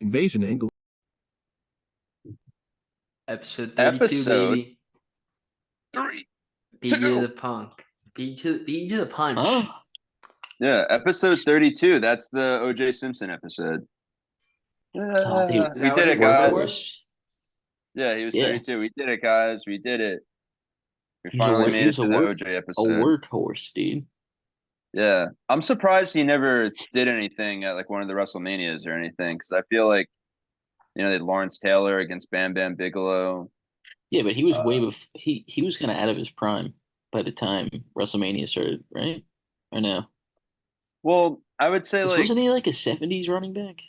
Invasion angle. Episode 32, Episode baby. 3, Beat you 2. to the punk. Beat you to the punch. Huh? Yeah, episode 32. That's the OJ Simpson episode. Oh, dude, Is We that what did it, his number guys. was? Yeah, he was Yeah. 32. We did it, guys. We did it. We He finally was made it a to the work OJ a episode. workhorse, dude. Yeah, I'm surprised he never did anything at like one of the WrestleManias or anything, because I feel like they had Lawrence Taylor against Bam Bam Bigelow. Yeah, but he was way before he was kind of out of his prime by the time WrestleMania started, right? Or no? Well, I would say like Wasn't he like a '70s running back?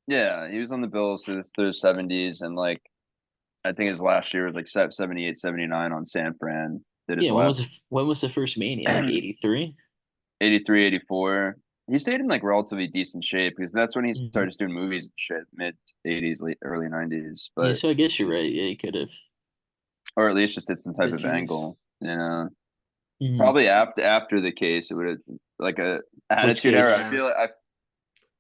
yeah, he was on the Bills through the 70s, and like I think his last year was like 78, 79 on San Fran. Did his Yeah, last when was the first Mania? Like '83? 83, 84. He stayed in like relatively decent shape because that's when he Mm-hmm. started doing movies and shit, mid 80s, late early 90s. Yeah, But so I guess you're right. Yeah, he could have. or at least just did some type The of juice. angle, Mhm. Probably after the case, it would have like a attitude case? era. Yeah.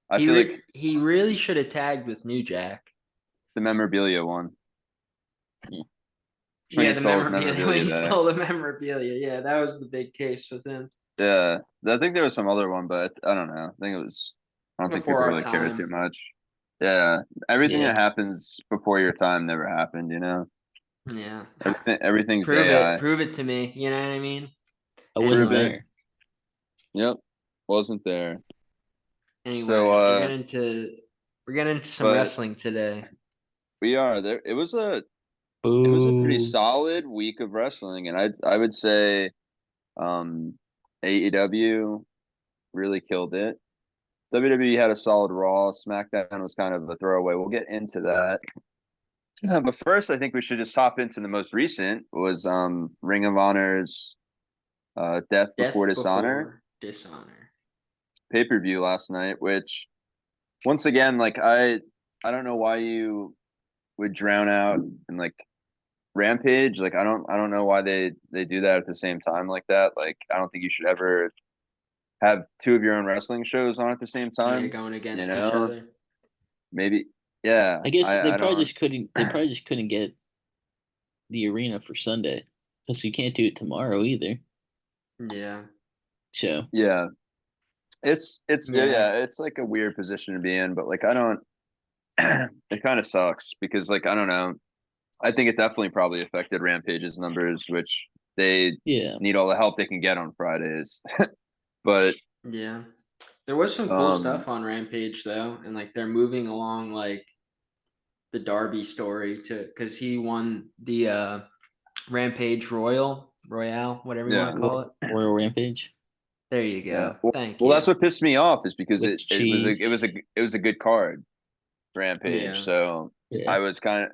I feel like he really should have tagged with New Jack. the memorabilia one. Yeah. When Yeah, he the stole his memorabilia. When he back. stole the memorabilia. Yeah, that was the big case with him. Yeah, I think there was some other one, but I don't know. I think it was. I don't think Before people our really care time. too much. Yeah, everything Yeah. that happens before your time never happened. Yeah. Everything's Prove AI. it. Prove it to me. You know what I mean? I wasn't Prove it. there. Yep, wasn't there. Anyway, So, we're getting into some but- wrestling today. We are there. It was a pretty Boo. solid week of wrestling, and I would say, AEW really killed it. WWE had a solid Raw. SmackDown was kind of a throwaway. We'll get into that. But first, I think we should just hop into the most recent was Ring of Honor's Death Before Dishonor pay-per-view last night, which once again, like I don't know why you would drown out and like Rampage. Like I don't know why they do that at the same time like that. Like I don't think you should ever have two of your own wrestling shows on at the same time. Yeah, going against you each know? other. Maybe, yeah. I guess they I probably don't. just couldn't. They probably just couldn't get the arena for Sunday because you can't do it tomorrow either. Yeah. So Yeah, it's Yeah. it's like a weird position to be in, but like I don't. It kind of sucks because like I don't know. I think it definitely probably affected Rampage's numbers, which they yeah, need all the help they can get on Fridays. But Yeah. There was some cool stuff on Rampage though, and like they're moving along like the Darby story because he won the Rampage Royale, whatever you want to call it. Royal Rampage. There you yeah, go. well, Thank well, you. that's what pissed me off is because With it was a good card, Rampage. Yeah. So Yeah. I was kind of,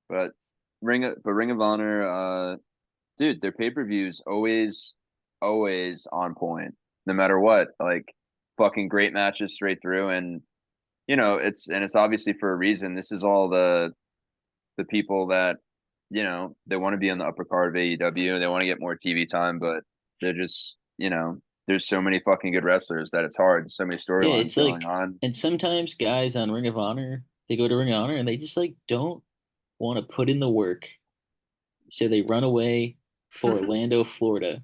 but Ring of Honor, dude, their pay-per-views always on point, no matter what. Like fucking great matches straight through, and it's obviously for a reason. This is all the people that they want to be on the upper card of AEW. They want to get more TV time, but they're just there's so many fucking good wrestlers that it's hard. So many Yeah, storylines it's going like, on. and sometimes guys on Ring of Honor, they go to Ring of Honor and they just like don't want to put in the work, so they run away to Orlando, Florida.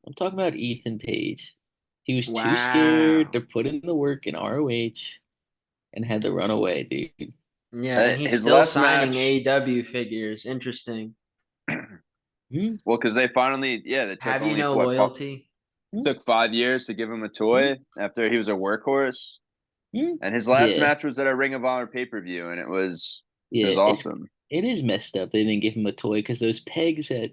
I'm talking about Ethan Page. He was too scared to put in the work in ROH and had to run away, dude. Yeah, and he's His still last signing match- AEW figures. Interesting. Well, because they finally, they took Have you only, no what, loyalty? took 5 years to give him a toy after he was a workworkhorse. Hmm? And his last Yeah. match was at a Ring of Honor pay-per-view, and it was Yeah, awesome. It is messed up. They didn't give him a toy because those pegs at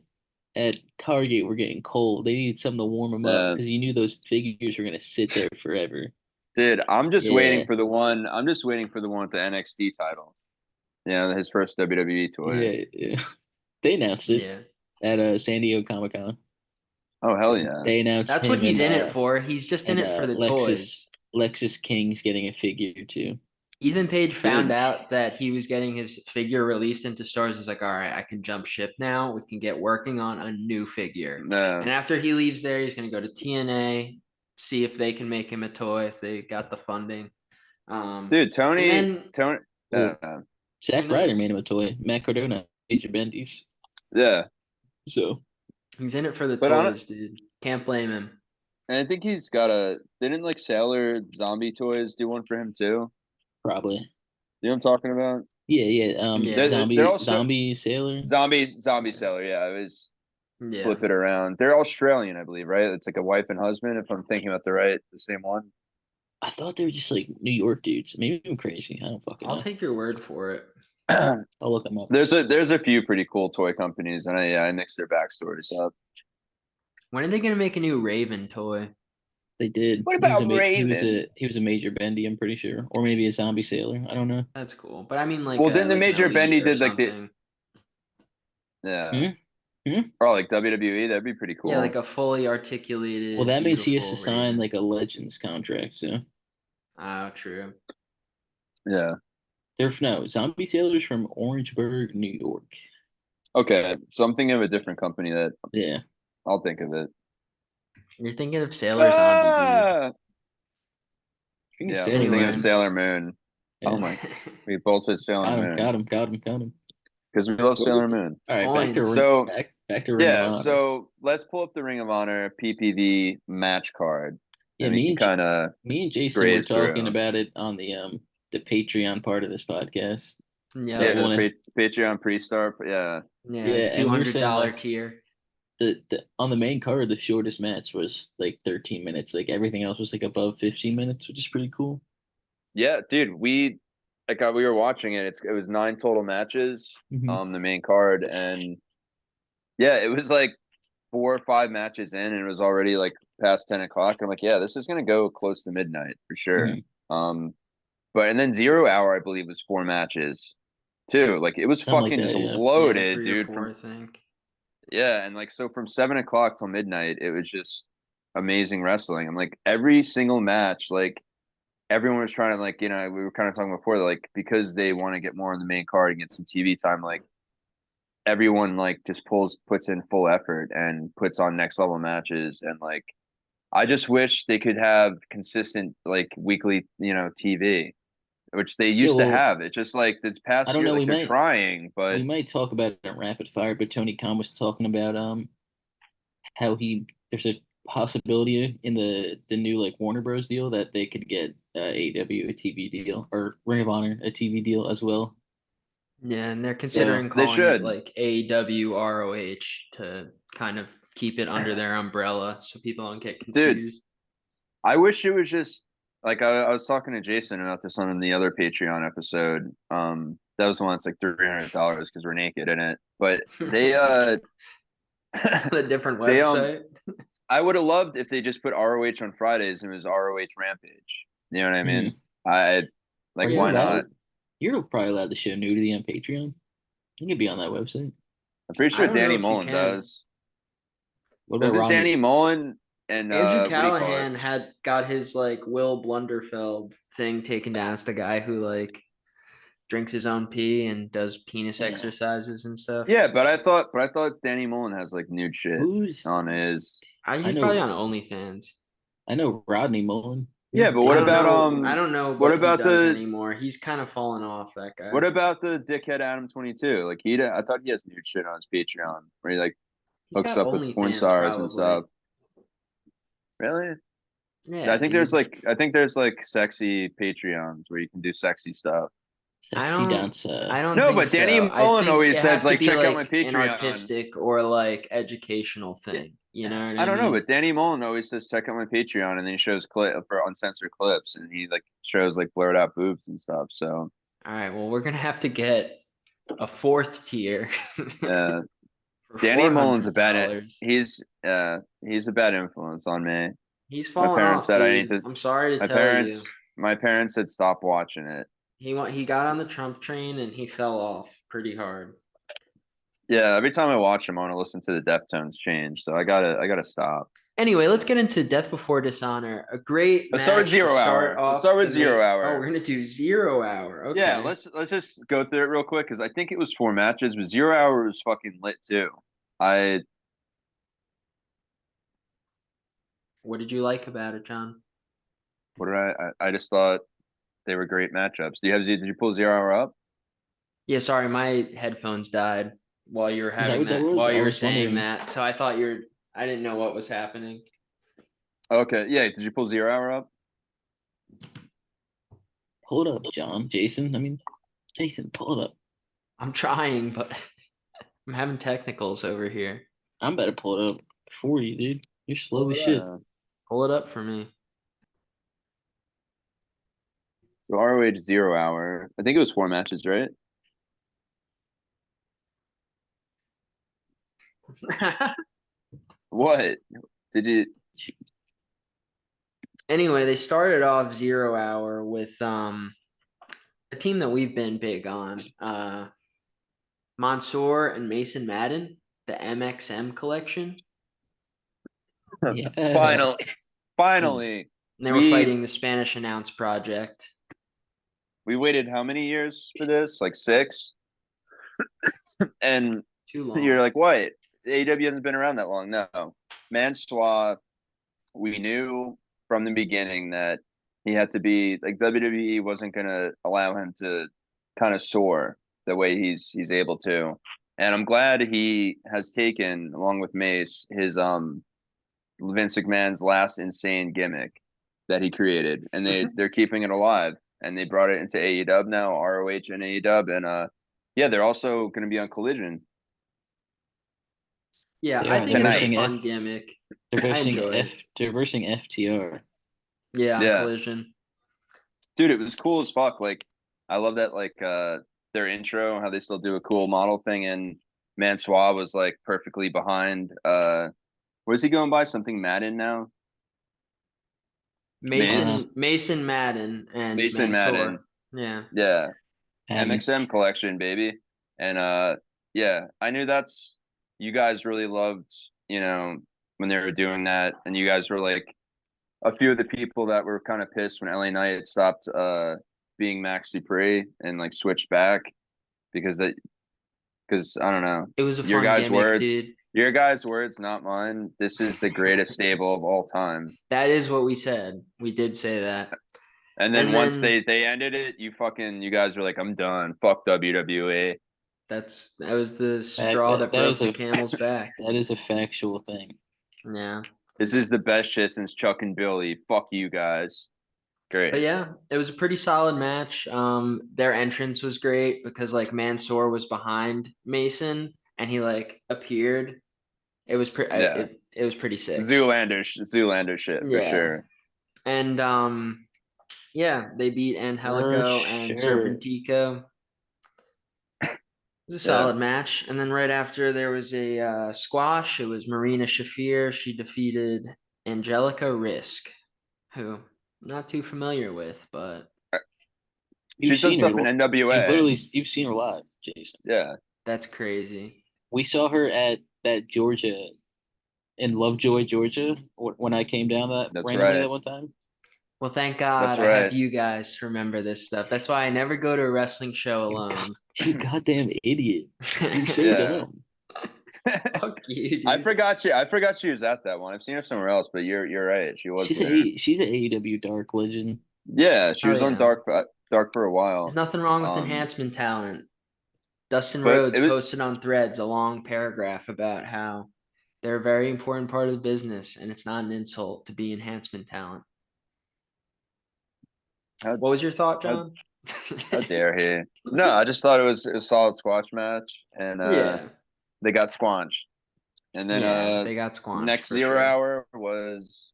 Target were getting cold. They needed something to warm them up because you knew those figures were gonna sit there forever. Dude, I'm just Yeah. waiting for the one. I'm just waiting for the one with the NXT title. His first WWE toy. Yeah. They announced it Yeah. at San Diego Comic-Con. Oh hell yeah! They announced That's him what he's in and, it for. He's just in and, it for the Lexus toys. Lexus King's getting a figure too. Ethan Page found Dude. out that he was getting his figure released into stores. He's like, all right, I can jump ship now. We can get working on a new figure. No. And after he leaves there, he's going to go to TNA, see if they can make him a toy, if they got the funding. Dude, Tony Well, Zack Who Ryder knows? made him a toy. Matt Cardona, Major Bendy's. Yeah. So He's in it for the But on it, toys, dude. Can't blame him. and I think he's got didn't like Sailor Zombie Toys do one for him too? probably. You know what I'm talking about? Yeah. Yeah. They're also Zombie Sailor. Zombie Yeah. Sailor. Yeah, it was Yeah. flip it around. They're Australian, I believe, right? It's like a wife and husband, if I'm thinking about the same one. I thought they were just like New York dudes. Maybe I'm crazy. I don't fucking I'll know. take your word for it. I'll look them up. There's a few pretty cool toy companies, and I mix their backstories up. When are they gonna make a new Raven toy? They did. What about He was Raven? a Major Bendy, I'm pretty sure, or maybe a Zombie Sailor. I don't know. That's cool. But I mean like Well, then the like an Major Bendy elite or did like something. yeah, Hmm? or like WWE. That'd be pretty cool. Yeah, like a fully articulated, Well, that means he has to beautiful sign Raven. like a Legends contract. So Oh, true. Yeah. they're no Zombie Sailors from Orangeburg, New York. Okay, so I'm thinking of a different company that Yeah. I'll think of it. You're thinking of Sailor Zombie, dude. Ah! Think of Yeah, I'm Sailor thinking of Anyway. Moon. Sailor Moon. Yeah. Oh my, we both said Sailor Moon Got him. because we love Sailor Moon. All right, Points. So back to Ring of yeah, Honor. so let's pull up the Ring of Honor PPV match card, Yeah, and we can kind of me and Jason were graze talking through. about it on the Patreon part of this podcast. Yeah. Yeah, Wanna- the Patreon pre-start. Yeah, Yeah. and we were saying $200 like tier. the on the main card, the shortest match was like 13 minutes. Like everything else was like above 15 minutes, which is pretty cool. yeah, dude. We were watching it. It was 9 total matches. Mhm. The main card, and yeah, it was like 4 or 5 matches in, and it was already like past 10 o'clock. I'm like, yeah, this is gonna go close to midnight for sure. But and then 0 hour, I believe, was 4 matches too. Like it was Something like fucking that, just yeah. loaded, 3 dude. or 4, I think. Yeah, and like so from 7 o'clock till midnight, it was just amazing wrestling. I'm like every single match, like everyone was trying to like, we were kind of talking before, like because they want to get more on the main card and get some TV time, like everyone like just puts in full effort and puts on next level matches. And like I just wish they could have consistent like weekly, TV, which they Yeah, used to well, have. It's just like this I past don't year, know. like they're trying, but We might talk about it in rapid fire, but Tony Khan was talking about how there's a possibility in the new like Warner Bros. Deal that they could get AEW a TV deal or Ring of Honor a TV deal as well. Yeah, and they're So considering they calling it should. like AEW ROH to kind of keep it under their umbrella so people don't get Dude, confused. I wish it was just like I was talking to Jason about this on the other Patreon episode. That was the one that's like $300 because we're naked in it. But they On a different they website. I would have loved if they just put ROH on Fridays and it was ROH Rampage. You know what I mean? I like Are you why allowed? not? You're probably allowed to show nudity on Patreon. You can be on that website. I'm pretty I sure don't know Danny if you Mullen can. does. What about Doesn't Ronnie? Danny Mullen and Andrew what do you call it? Callahan had got his like Will Blunderfeld thing taken down. It's the guy who like drinks his own pee and does penis Yeah. exercises and stuff. Yeah, but I thought Danny Mullen has like nude shit Who's on his. He's probably on OnlyFans. I know Rodney Mullen. Yeah, but what about I don't know what what he about does the anymore. He's kind of fallen off, that guy. what about the dickhead Adam 22? Like I thought he has nude shit on his Patreon where he like He's hooks got up with porn OnlyFans stars and probably. stuff. Really? Yeah, I think there's like sexy Patreons where you can do sexy stuff. Sexy dance. I don't No, think but Danny so. I Mullen think always it says has to like be check out my like an Patreon. artistic or like educational Yeah. thing. You know what I don't know, mean? but Danny Mullen always says check out my Patreon, and then he shows for uncensored clips, and he like shows like blurred out boobs and stuff. So All right, well, we're gonna have to get a 4th tier. uh, for Danny Mullen's a bad. $400. He's a bad influence on me. He's My falling parents off, said I dude. need to. I'm sorry to My tell you. parents said stop watching it. He got on the Trump train and he fell off pretty hard. Yeah, every time I watch him, I want to listen to the Deftones change. So I gotta stop. Anyway, let's get into Death Before Dishonor. A great Let's start with match 0 to start hour. off. Let's start with the 0 main- hour. Oh, we're gonna do 0 hour. Okay. Yeah, let's just go through it real quick because I think it was 4 matches, but 0 hour was fucking lit too. What did you like about it, John? I just thought they were great matchups. Did you pull 0 Hour up? Yeah, sorry, my headphones died while you were Is that having what that that, was? while I you were was saying wondering. that. So I thought I didn't know what was happening. Okay, yeah. Did you pull 0 Hour up? Pull it up, John. Jason, pull it up. I'm trying, but I'm having technicals over here. I'm about to pull it up for you, dude. You're slow Pull as it shit. up. Pull it up for me. So ROH 0 Hour. I think it was 4 matches, right? What? Did you? Anyway, they started off 0 Hour with a team that we've been big on. Mansoor and Mason Madden, the MXM collection. Yeah. Finally. And they were fighting the Spanish Announce Project. We waited how many years for this? Like 6? And Too long. you're like, what? AEW hasn't been around that long. No. Mansoor, we knew from the beginning that he had to be like WWE wasn't gonna allow him to kind of soar the way he's able to. And I'm glad he has taken, along with Mace, his Vince McMahon's last insane gimmick that he created, and they're keeping it alive, and they brought it into AEW now, ROH and AEW, and yeah, they're also going to be on Collision. Yeah, They I are. think They're it's a versing fun F. gimmick. They're I versing enjoy F. it. They're versing FTR. Yeah, on Yeah. Collision. Dude, it was cool as fuck. Like, I love that, like, their intro, how they still do a cool model thing, and Mansoor was like perfectly behind. What is he going by? Something Madden now? Mason Madden and Mason Mansoor. Madden. Yeah. Yeah. Madden. MXM collection, baby. And yeah, I knew that's you guys really loved, when they were doing that, and you guys were like a few of the people that were kind of pissed when LA Knight stopped being Max Dupree and like switched back because I don't know. It was a fun gimmick, dude. Your guys' words, not mine. This is the greatest stable of all time. That is what we said. We did say that. And then once they ended it, you guys were like, I'm done. Fuck WWE. That was the straw that broke the camel's back. That is a factual thing. Yeah. This is the best shit since Chuck and Billy. Fuck you guys. Great. But yeah, it was a pretty solid match. Their entrance was great because like Mansoor was behind Mason and he like appeared. It was pretty. Yeah. It was pretty sick. Zoolander shit for sure. And yeah, they beat Angelico and Serpentico. It was a solid match. And then right after there was a squash. It was Marina Shafir. She defeated Angelica Risk, who I'm not too familiar with, but she's done stuff in NWA. You've seen her live, Jason. Yeah. That's crazy. We saw her at that Georgia in Lovejoy, Georgia, when I came down randomly that one time. Well, thank God I have you guys to remember this stuff. That's why I never go to a wrestling show alone. You goddamn idiot. You're so dumb. Fuck you, dude. I forgot she was at that one. I've seen her somewhere else, but you're right. She was. She's an AEW Dark legend. Yeah, she was on Dark for a while. There's nothing wrong with enhancement talent. Dustin Rhodes posted on Threads a long paragraph about how they're a very important part of the business, and it's not an insult to be enhancement talent. What was your thought, John? How dare he? No, I just thought it was a solid squash match, and they got squanched. And then they got squanched. Next 0 Hour was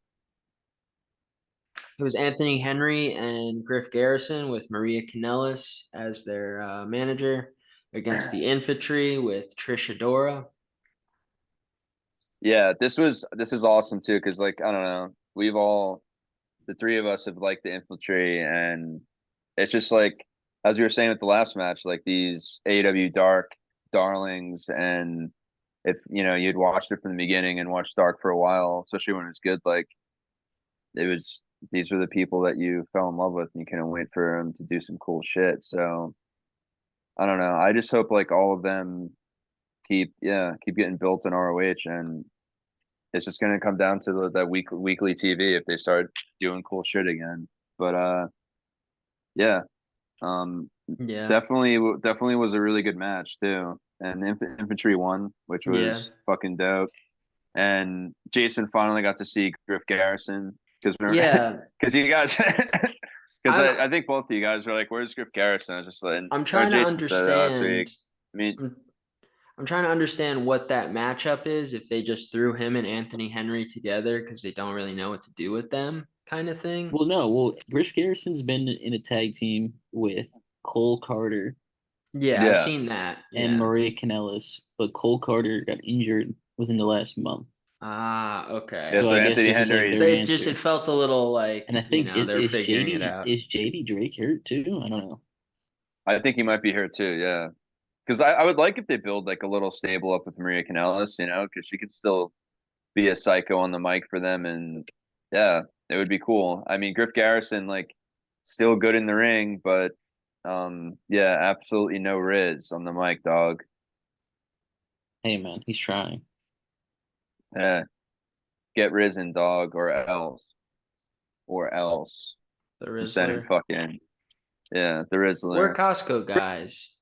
it was Anthony Henry and Griff Garrison with Maria Kanellis as their manager against the Infantry with Trish Adora. Yeah, this is awesome too, because like I don't know, the three of us have liked the Infantry, and it's just like as we were saying with the last match, like these AEW Dark darlings, and if you'd watched it from the beginning and watched Dark for a while, especially when it was good, like these were the people that you fell in love with, and you couldn't wait for them to do some cool shit. So I don't know. I just hope like all of them keep getting built in ROH, and it's just gonna come down to that weekly TV if they start doing cool shit again. But yeah. Yeah. Definitely was a really good match too. And Infantry won, which Yeah. was fucking dope. And Jason finally got to see Griff Garrison because Yeah. because you guys because I'm I think both of you guys were like, "Where's Griff Garrison?" I was just like, I'm or trying to Jason said it last understand. week. I mean, I'm, I'm trying to understand what that matchup is. If they just threw him and Anthony Henry together because they don't really know what to do with them, kind of thing. Well, no. Well, Griff Garrison's been in a tag team with Cole Carter Yeah, I've yeah, seen that. and Yeah. Maria Kanellis, but Cole Carter got injured within the last month. Ah, okay. yeah. So So I guess Anthony this is like So their Henry's it just answer. it felt a little like, And I think they're figuring it out. Is JD Drake hurt too? I don't know. I think he might be here too. Yeah, because I would like if they build like a little stable up with Maria Kanellis, because she could still be a psycho on the mic for them, and yeah, it would be cool. I mean, Griff Garrison, like, still good in the ring, but yeah, absolutely no Riz on the mic, dog. Hey man, he's trying. Yeah, get risen, dog, or else. The I'm sending Rizzler. fucking yeah, the We're Rizzler. Costco guys.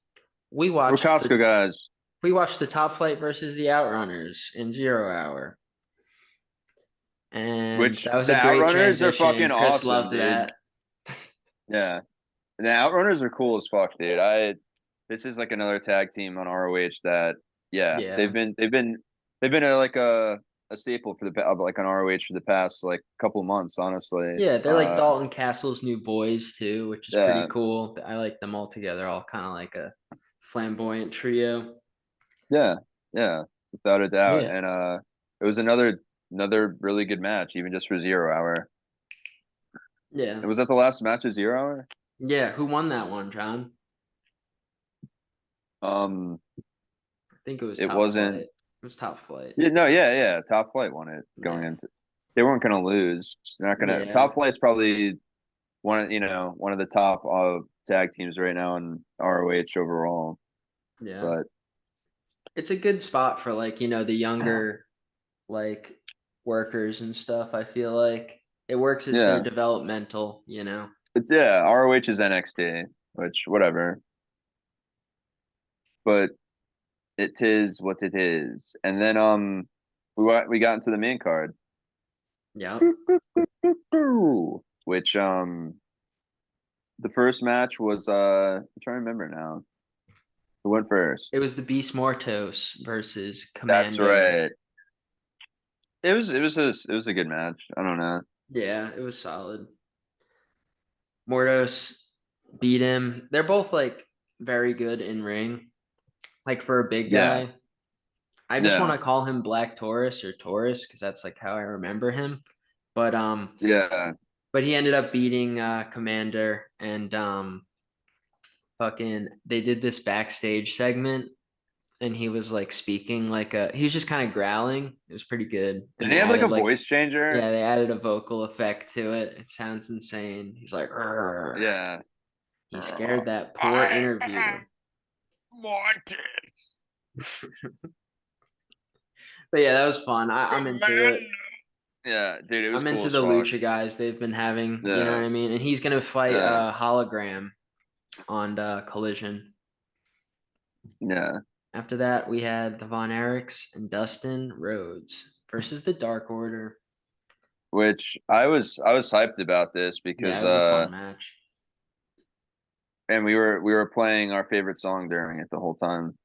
We We're watched Costco the guys, we watched the Top Flight versus the Outrunners in 0 hour. And which that was the a great Outrunners are fucking transition. Chris awesome, loved dude. that. Yeah, the Outrunners are cool as fuck, dude. This is like another tag team on ROH that yeah, Yeah. they've been a staple for like on ROH for the past like couple months, honestly. Yeah, they're like Dalton Castle's new boys too, which is pretty Yeah, cool. I like them all together, all kind of like a flamboyant trio. yeah, yeah, without a doubt. Yeah. And it was another really good match, even just for 0 hour. Yeah. And was that the last match of 0 hour? Yeah. Who won that one, John? Um, I think it was it Top wasn't. Flight. It was Top Flight. Yeah, no, yeah. Top Flight won it going Yeah. into. They weren't gonna lose. They're not gonna. Yeah. Top Flight's probably one of the top tag teams right now in ROH overall. Yeah. But It's a good spot for like, the younger like workers and stuff. I feel like it works as their yeah, developmental. it's ROH is NXT, which whatever. But it is what it is. And then we got into the main card, Yeah. which the first match was I'm trying to remember now. Who went first? It was the Beast Mortos versus That's Commander. right. It was a good match. I don't know. Yeah, it was solid. Mortos beat him. They're both like very good in ring. Like for a big Yeah, guy. I just want yeah, to call him Black Taurus or Taurus because that's like how I remember him. But yeah. but he ended up beating Commander and fucking they did this backstage segment and he was like speaking like he was just kind of growling. It was pretty good. Did And he they have like added a like voice changer? yeah, they added a vocal effect to it. It sounds insane. He's like, "Rrr." Yeah. He scared that poor I interviewer. wanted But yeah, that was fun. I'm into it. Yeah, dude, it was I'm cool into as the fuck. Lucha guys they've been having. You know what Yeah, I mean? And he's gonna fight yeah, Hologram on Collision. yeah. After that, we had the Von Erichs and Dustin Rhodes versus the Dark Order. Which I was hyped about this Yeah, because it was a fun match. and we were playing our favorite song during it the whole time.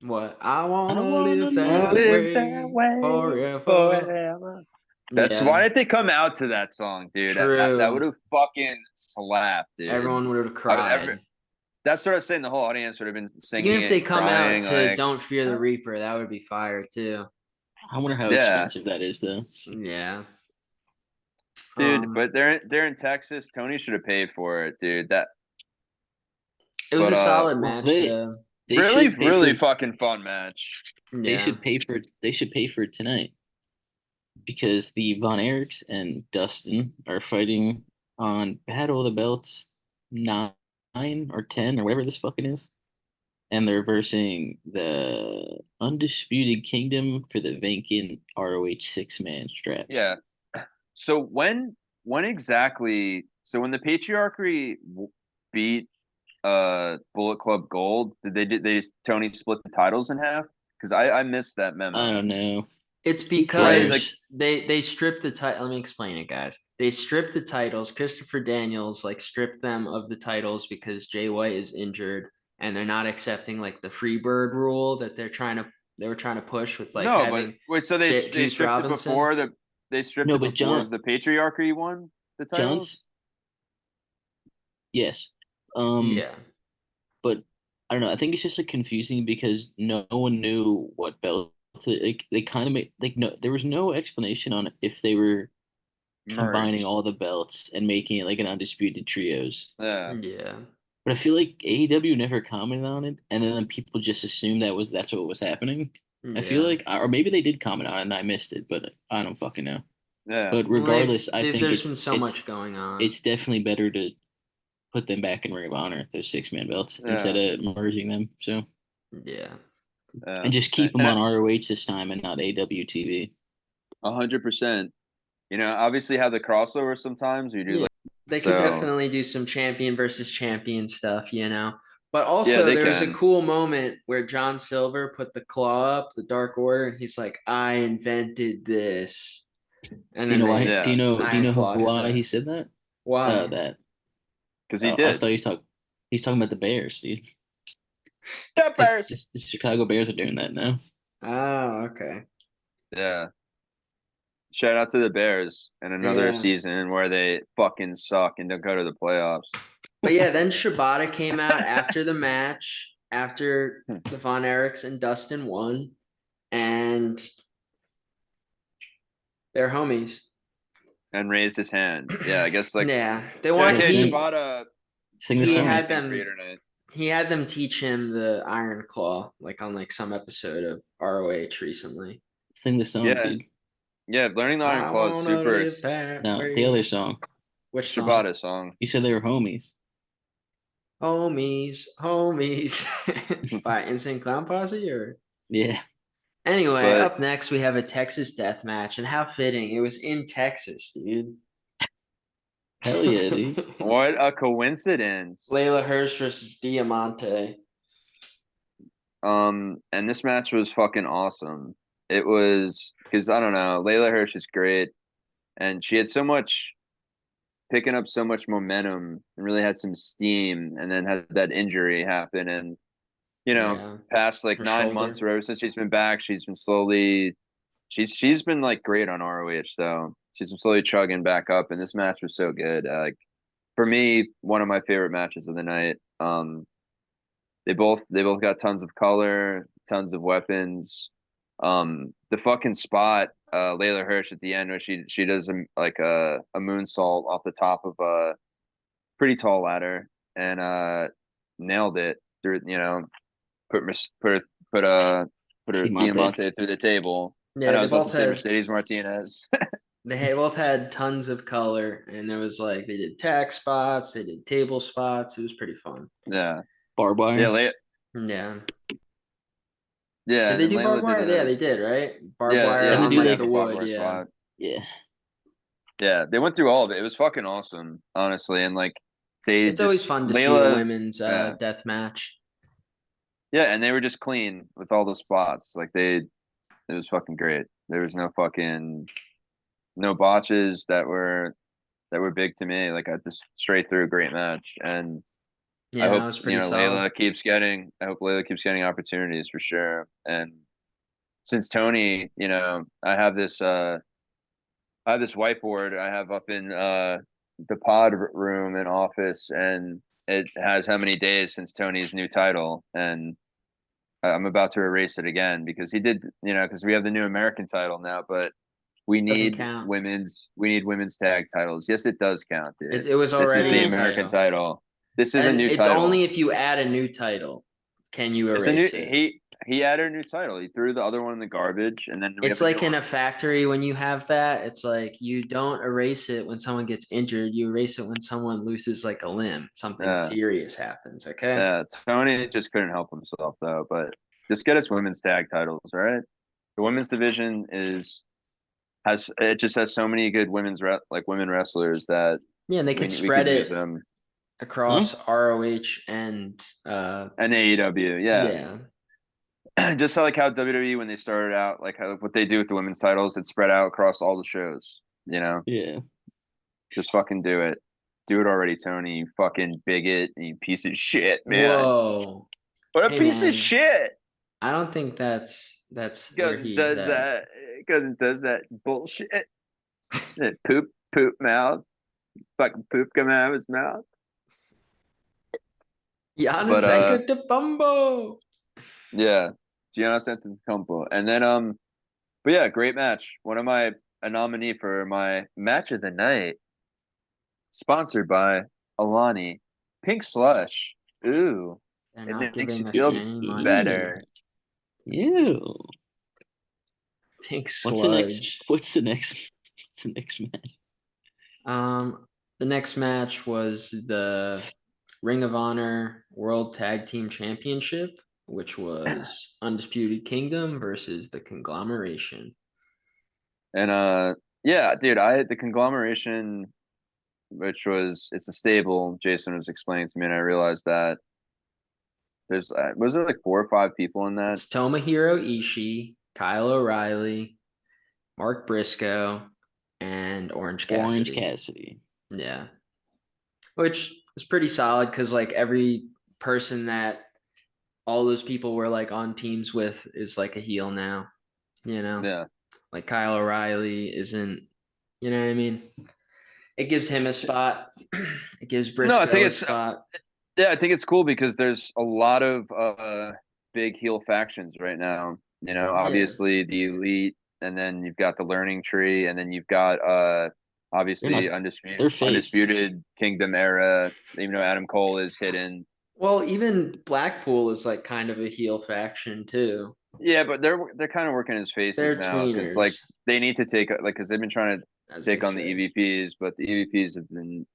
What? I I don't wanna wanna live Wanna that live live. that way way forever. forever. That's Yeah, why did they come out to that song, dude? That would true. have fucking slapped, dude. Everyone would have I would ever. cried. That's what I was saying. The whole audience would have been Even singing if it they and come out crying, to like, Don't Fear the Reaper, that would be fire too. I wonder how yeah, expensive that is though. Yeah. dude. But they're in Texas. Tony should have paid for it, dude. It was But a solid Well, match though. they really, should pay really for fucking fun match. Yeah. they should pay for it tonight because the Von Erichs and Dustin are fighting on Battle of the Belts 9 or 10 or whatever this fucking is. And they're versing the Undisputed Kingdom for the vacant ROH 6-man straps. Yeah. So when exactly? So when the patriarchy beat Bullet Club Gold? Did Tony split the titles in half? Because I missed that memo. I don't know. It's Right, because like- they stripped the title. Let me explain it, guys. They stripped the titles. Christopher Daniels like stripped them of the titles because Jay White is injured, and they're not accepting like the Freebird rule that they were trying to push with like no, but having wait, so they Juice stripped Robinson. it before they stripped No, it but before John- the Patriarchy won the titles. John's. Yes. Yeah. But I don't know. I think it's just like confusing because no one knew what belt like they kind of made like no there was no explanation on if they were combining Merged. all the belts and making it like an undisputed trios. Yeah. Yeah. But I feel like AEW never commented on it, and then people just assumed that's what was happening. I feel like, or maybe they did comment on it and I missed it, but I don't fucking know. Yeah. But Well, regardless, I think there's been so much going on. it's definitely better to put them back in Ring of Honor, those 6-man belts, instead of merging them. So yeah. and just keep them on ROH this time and not AWTV. 100%. You know, obviously have the crossover sometimes. You do Yeah. like They could definitely do some champion versus champion stuff, you know. But Yeah, also they there was a can. cool moment where John Silver put the claw up, the Dark Order, and he's like, "I invented this." And Do you then know why? Yeah. Do you know iron clawed his why he ass. said that? Why? That Because he I did. thought he's talking about the Bears, dude. The Bears. The Chicago Bears are doing that now. Oh, okay. Yeah. Shout out to the Bears and another Yeah. season where they fucking suck and don't go to the playoffs. But yeah, then Shibata came out after the match, after the Von Erichs and Dustin won, and they're homies. And raised his hand. Yeah, I guess like Yeah, they yeah, wanted okay, sing- Shibata. Sing the he song. had anything them- creator night. he had them teach him the Iron Claw, like on like some episode of ROH recently. Sing the song, Yeah. dude. Yeah, learning the Iron I Claw is wanna super live that No, way. the other song. Which song? Shibata song. You said they were homies. Homies, homies. By Insane Clown Posse, or Yeah. anyway, But- up next we have a Texas death match, and how fitting it was in Texas, dude. Hell yeah, dude. What a coincidence. Layla Hirsch versus Diamante. And this match was fucking awesome. It was because I don't know, Layla Hirsch is great, and she had picking up so much momentum and really had some steam, and then had that injury happen, and you know, Yeah. past like Her 9 shoulder. months or ever since she's been back, she's been slowly, she's been like great on ROH, so she's been slowly chugging back up, and this match was so good. Like for me, one of my favorite matches of the night. They both got tons of color, tons of weapons. The fucking spot, Layla Hirsch at the end where she does a moonsault off the top of a pretty tall ladder and nailed it through, you know, put a Diamante through the table. Yeah, and I they was about to both say had Mercedes Martinez. they both had tons of color, and there was like they did tag spots, they did table spots. It was pretty fun. Yeah. Barbed wire. Yeah, Yeah. yeah. Did they and do Layla barbed wire? did Yeah, they did, right? Barbed yeah, wire yeah, on they do like that the barbed wood. wire Yeah. spot. Yeah. Yeah, they went through all of it. It was fucking awesome, honestly. And like It's always fun to see a Layla, women's yeah. death match. Yeah, and they were just clean with all the spots. Like it was fucking great. There was no botches that were big to me. Like I just straight through a great match. And Yeah, I that hope was pretty solid. I hope Layla keeps getting opportunities for sure. And since Tony, you know, I have this whiteboard I have up in the pod room and office, and it has how many days since Tony's new title, and I'm about to erase it again because he did, you know, because we have the new American title now, but we Doesn't need count. women's tag titles. Yes, it does count, dude. It was This is already the a American title. title. This is a And new it's title. only if you add a new title can you It's erase a new it. he added a new title. He threw the other one in the garbage, and then we It's have a like new in one. a factory when you have that. It's like you don't erase it when someone gets injured. You erase it when someone loses like a limb. Something Yeah. serious happens. Okay. Yeah, Tony just couldn't help himself though. But just get us women's tag titles, all right? The women's division just has so many good women wrestlers that Yeah, and they we could could spread use it. them. across ROH and AEW, yeah. Just like how WWE when they started out, like how what they do with the women's titles, it spread out across all the shows. Yeah. Just fucking do it. Do it already, Tony. You fucking bigot, you piece of shit, man. Whoa. What a Hey, piece man. of shit. I don't think that's where Because it he's does at. that. Because it does that bullshit. That poop mouth. Fucking poop coming out of his mouth. Giannis Antetokounmpo. Yeah, Giannis Antetokounmpo, and then but yeah, great match. A nominee for my match of the night, sponsored by Alani Pink Slush. Ooh, They're it not makes you giving us feel any money. better. Ew. Pink What's the next? sludge. What's the next? What's the next match? The next match was the Ring of Honor World Tag Team Championship, which was Undisputed Kingdom versus the Conglomeration. And yeah, dude, the conglomeration, which it's a stable. Jason was explaining to me, and I realized that was there like 4 or 5 people in that? It's Tomohiro Ishii, Kyle O'Reilly, Mark Briscoe, and Orange Cassidy. Orange Cassidy. Yeah. Which is pretty solid because like every person that all those people were like on teams with is like a heel now. Yeah. Like Kyle O'Reilly isn't, you know what I mean? It gives him a spot. It gives Briscoe No, I think a spot. Yeah, I think it's cool because there's a lot of big heel factions right now. Obviously the Elite, and then you've got the Learning Tree, and then you've got obviously They're face. Undisputed Kingdom era, even though Adam Cole is hidden. Well, even Blackpool is like kind of a heel faction too. Yeah, but they're kind of working as faces They're now because tweeners. like they need to take because they've been trying to as take they on say. the EVPs, but the EVPs have been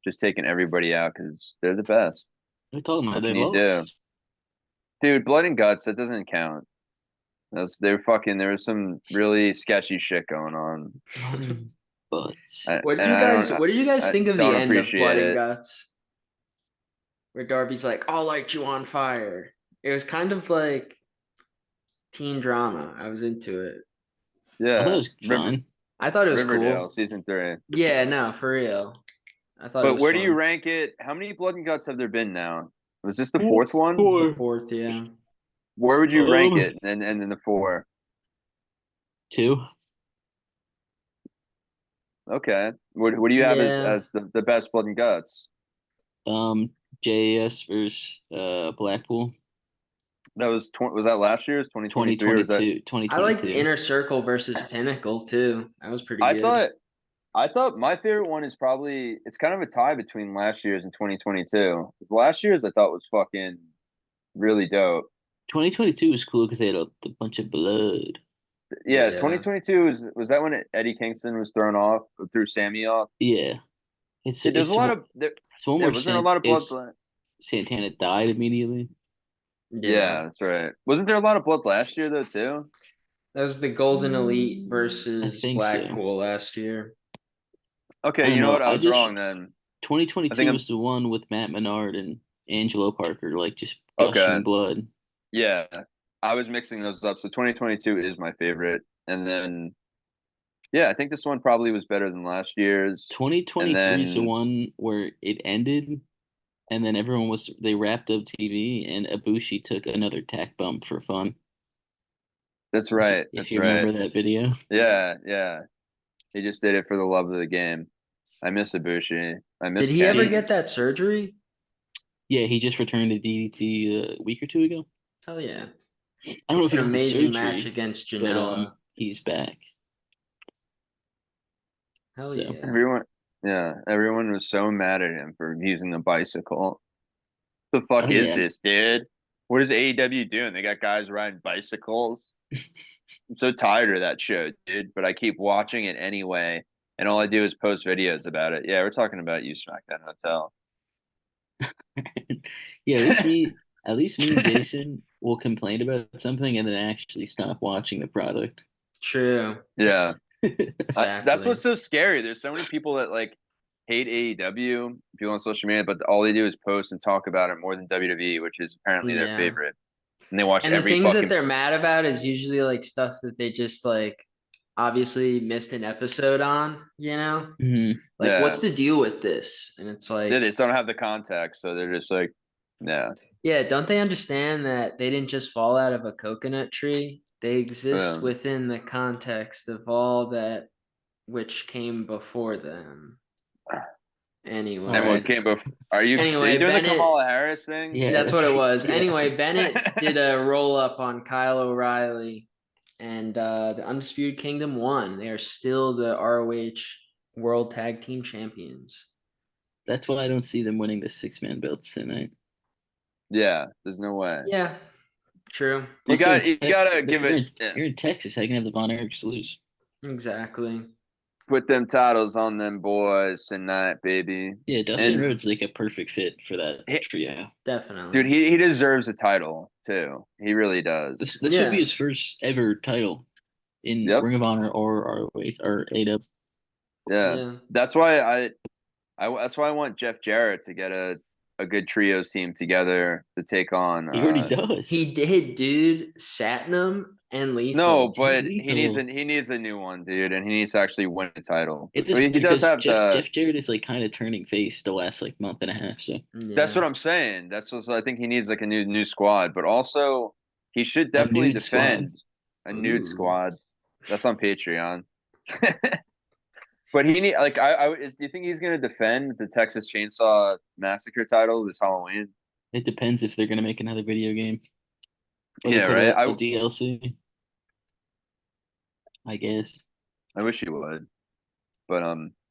just taking everybody out because they're the best. What are you talking about? What They can you do? lost. Dude, blood and guts, that doesn't count. There was some really sketchy shit going on. But What did you guys think of the don't end of Blood appreciate and it. Guts? Where Darby's like, I'll light you on fire. It was kind of like teen drama. I was into it. Yeah. I thought it was fun. I thought it was Riverdale, cool. season 3. Yeah, no, for real. I thought it But was where fun. do you rank it? How many Blood and Guts have there been now? Was this the 4th one? The 4th, yeah. Where would you rank it? And then the 4? 2. Okay. What do you have as the best Blood and Guts? JAS versus Blackpool. That was that last year's 2023 or was that 2022? I liked Inner Circle versus Pinnacle too. That was pretty good. I thought my favorite one is probably it's kind of a tie between last year's and 2022. Last year's I thought was fucking really dope. 2022 was cool because they had a bunch of blood. Yeah, 2022 was that when Eddie Kingston was threw Sammy off? Yeah, there's a lot of wasn't a lot of blood. Santana died immediately. Yeah, that's right. Wasn't there a lot of blood last year though too? That was the Golden Elite versus Blackpool last year. Okay, you know what? I was wrong then. 2022 was the one with Matt Menard and Angelo Parker, like just gushing blood. Yeah, I was mixing those up. So 2022 is my favorite, and then yeah, I think this one probably was better than last year's. 2023 is the one where it ended, and then they wrapped up TV, and Ibushi took another tack bump for fun. That's right. If you remember that video. Yeah. He just did it for the love of the game. I miss Ibushi. Did he ever get that surgery? Yeah, he just returned to DDT a week or 2 ago. Hell yeah. I don't know if an amazing match against Janela. He's back. Hell yeah. Everyone was so mad at him for using the bicycle. The fuck is this, dude? What is AEW doing? They got guys riding bicycles. I'm so tired of that show, dude, but I keep watching it anyway, and all I do is post videos about it. Yeah, we're talking about you, SmackDown Hotel. Yeah, at least me and Jason will complain about something and then actually stop watching the product. True. Yeah. Exactly. That's what's so scary. There's so many people that like hate AEW, people on social media, but all they do is post and talk about it more than WWE, which is apparently their Yeah. favorite. And they watch And the every things that fucking. they're mad about is usually like stuff that they just like obviously missed an episode on, you know? Mhm. Like, Yeah. what's the deal with this? And it's Yeah, like, they just don't have the context, so they're just like, yeah. yeah, don't they understand that they didn't just fall out of a coconut tree? They exist within the context of all that which came before them. Anyway. And what came before? Are you Anyway, doing Bennett, the Kamala Harris thing? Yeah, that's what it was. yeah. Anyway, Bennett did a roll up on Kyle O'Reilly, and the Undisputed Kingdom won. They are still the ROH World Tag Team Champions. That's why I don't see them winning the 6-man belts tonight. Yeah, there's no way. Yeah, true. You Also, gotta give it. You're in Texas. How you gonna have the Von Erichs lose? Exactly. Put them titles on them boys tonight, baby. Yeah, Dustin And- Rhodes is like a perfect fit for that trio. Definitely. Dude, he deserves a title too. He really does. This Yeah. would be his first ever title in Yep. Ring of Honor or ROH or AEW. Yeah. That's why that's why I want Jeff Jarrett to get a good trios team together to take on. He already does. He did, dude. Satnam and Lethal. No, but Lethal. he needs a new one, dude, and he needs to actually win the title. It is He does have Jeff Jarrett is like kind of turning face the last like month and a half. So That's what I'm saying. That's what I think he needs like a new squad, but also he should definitely defend a nude squad. That's on Patreon. But he need like do you think he's gonna defend the Texas Chainsaw Massacre title this Halloween? It depends if they're gonna make another video game. Or Yeah, right. A DLC. I guess. I wish he would, but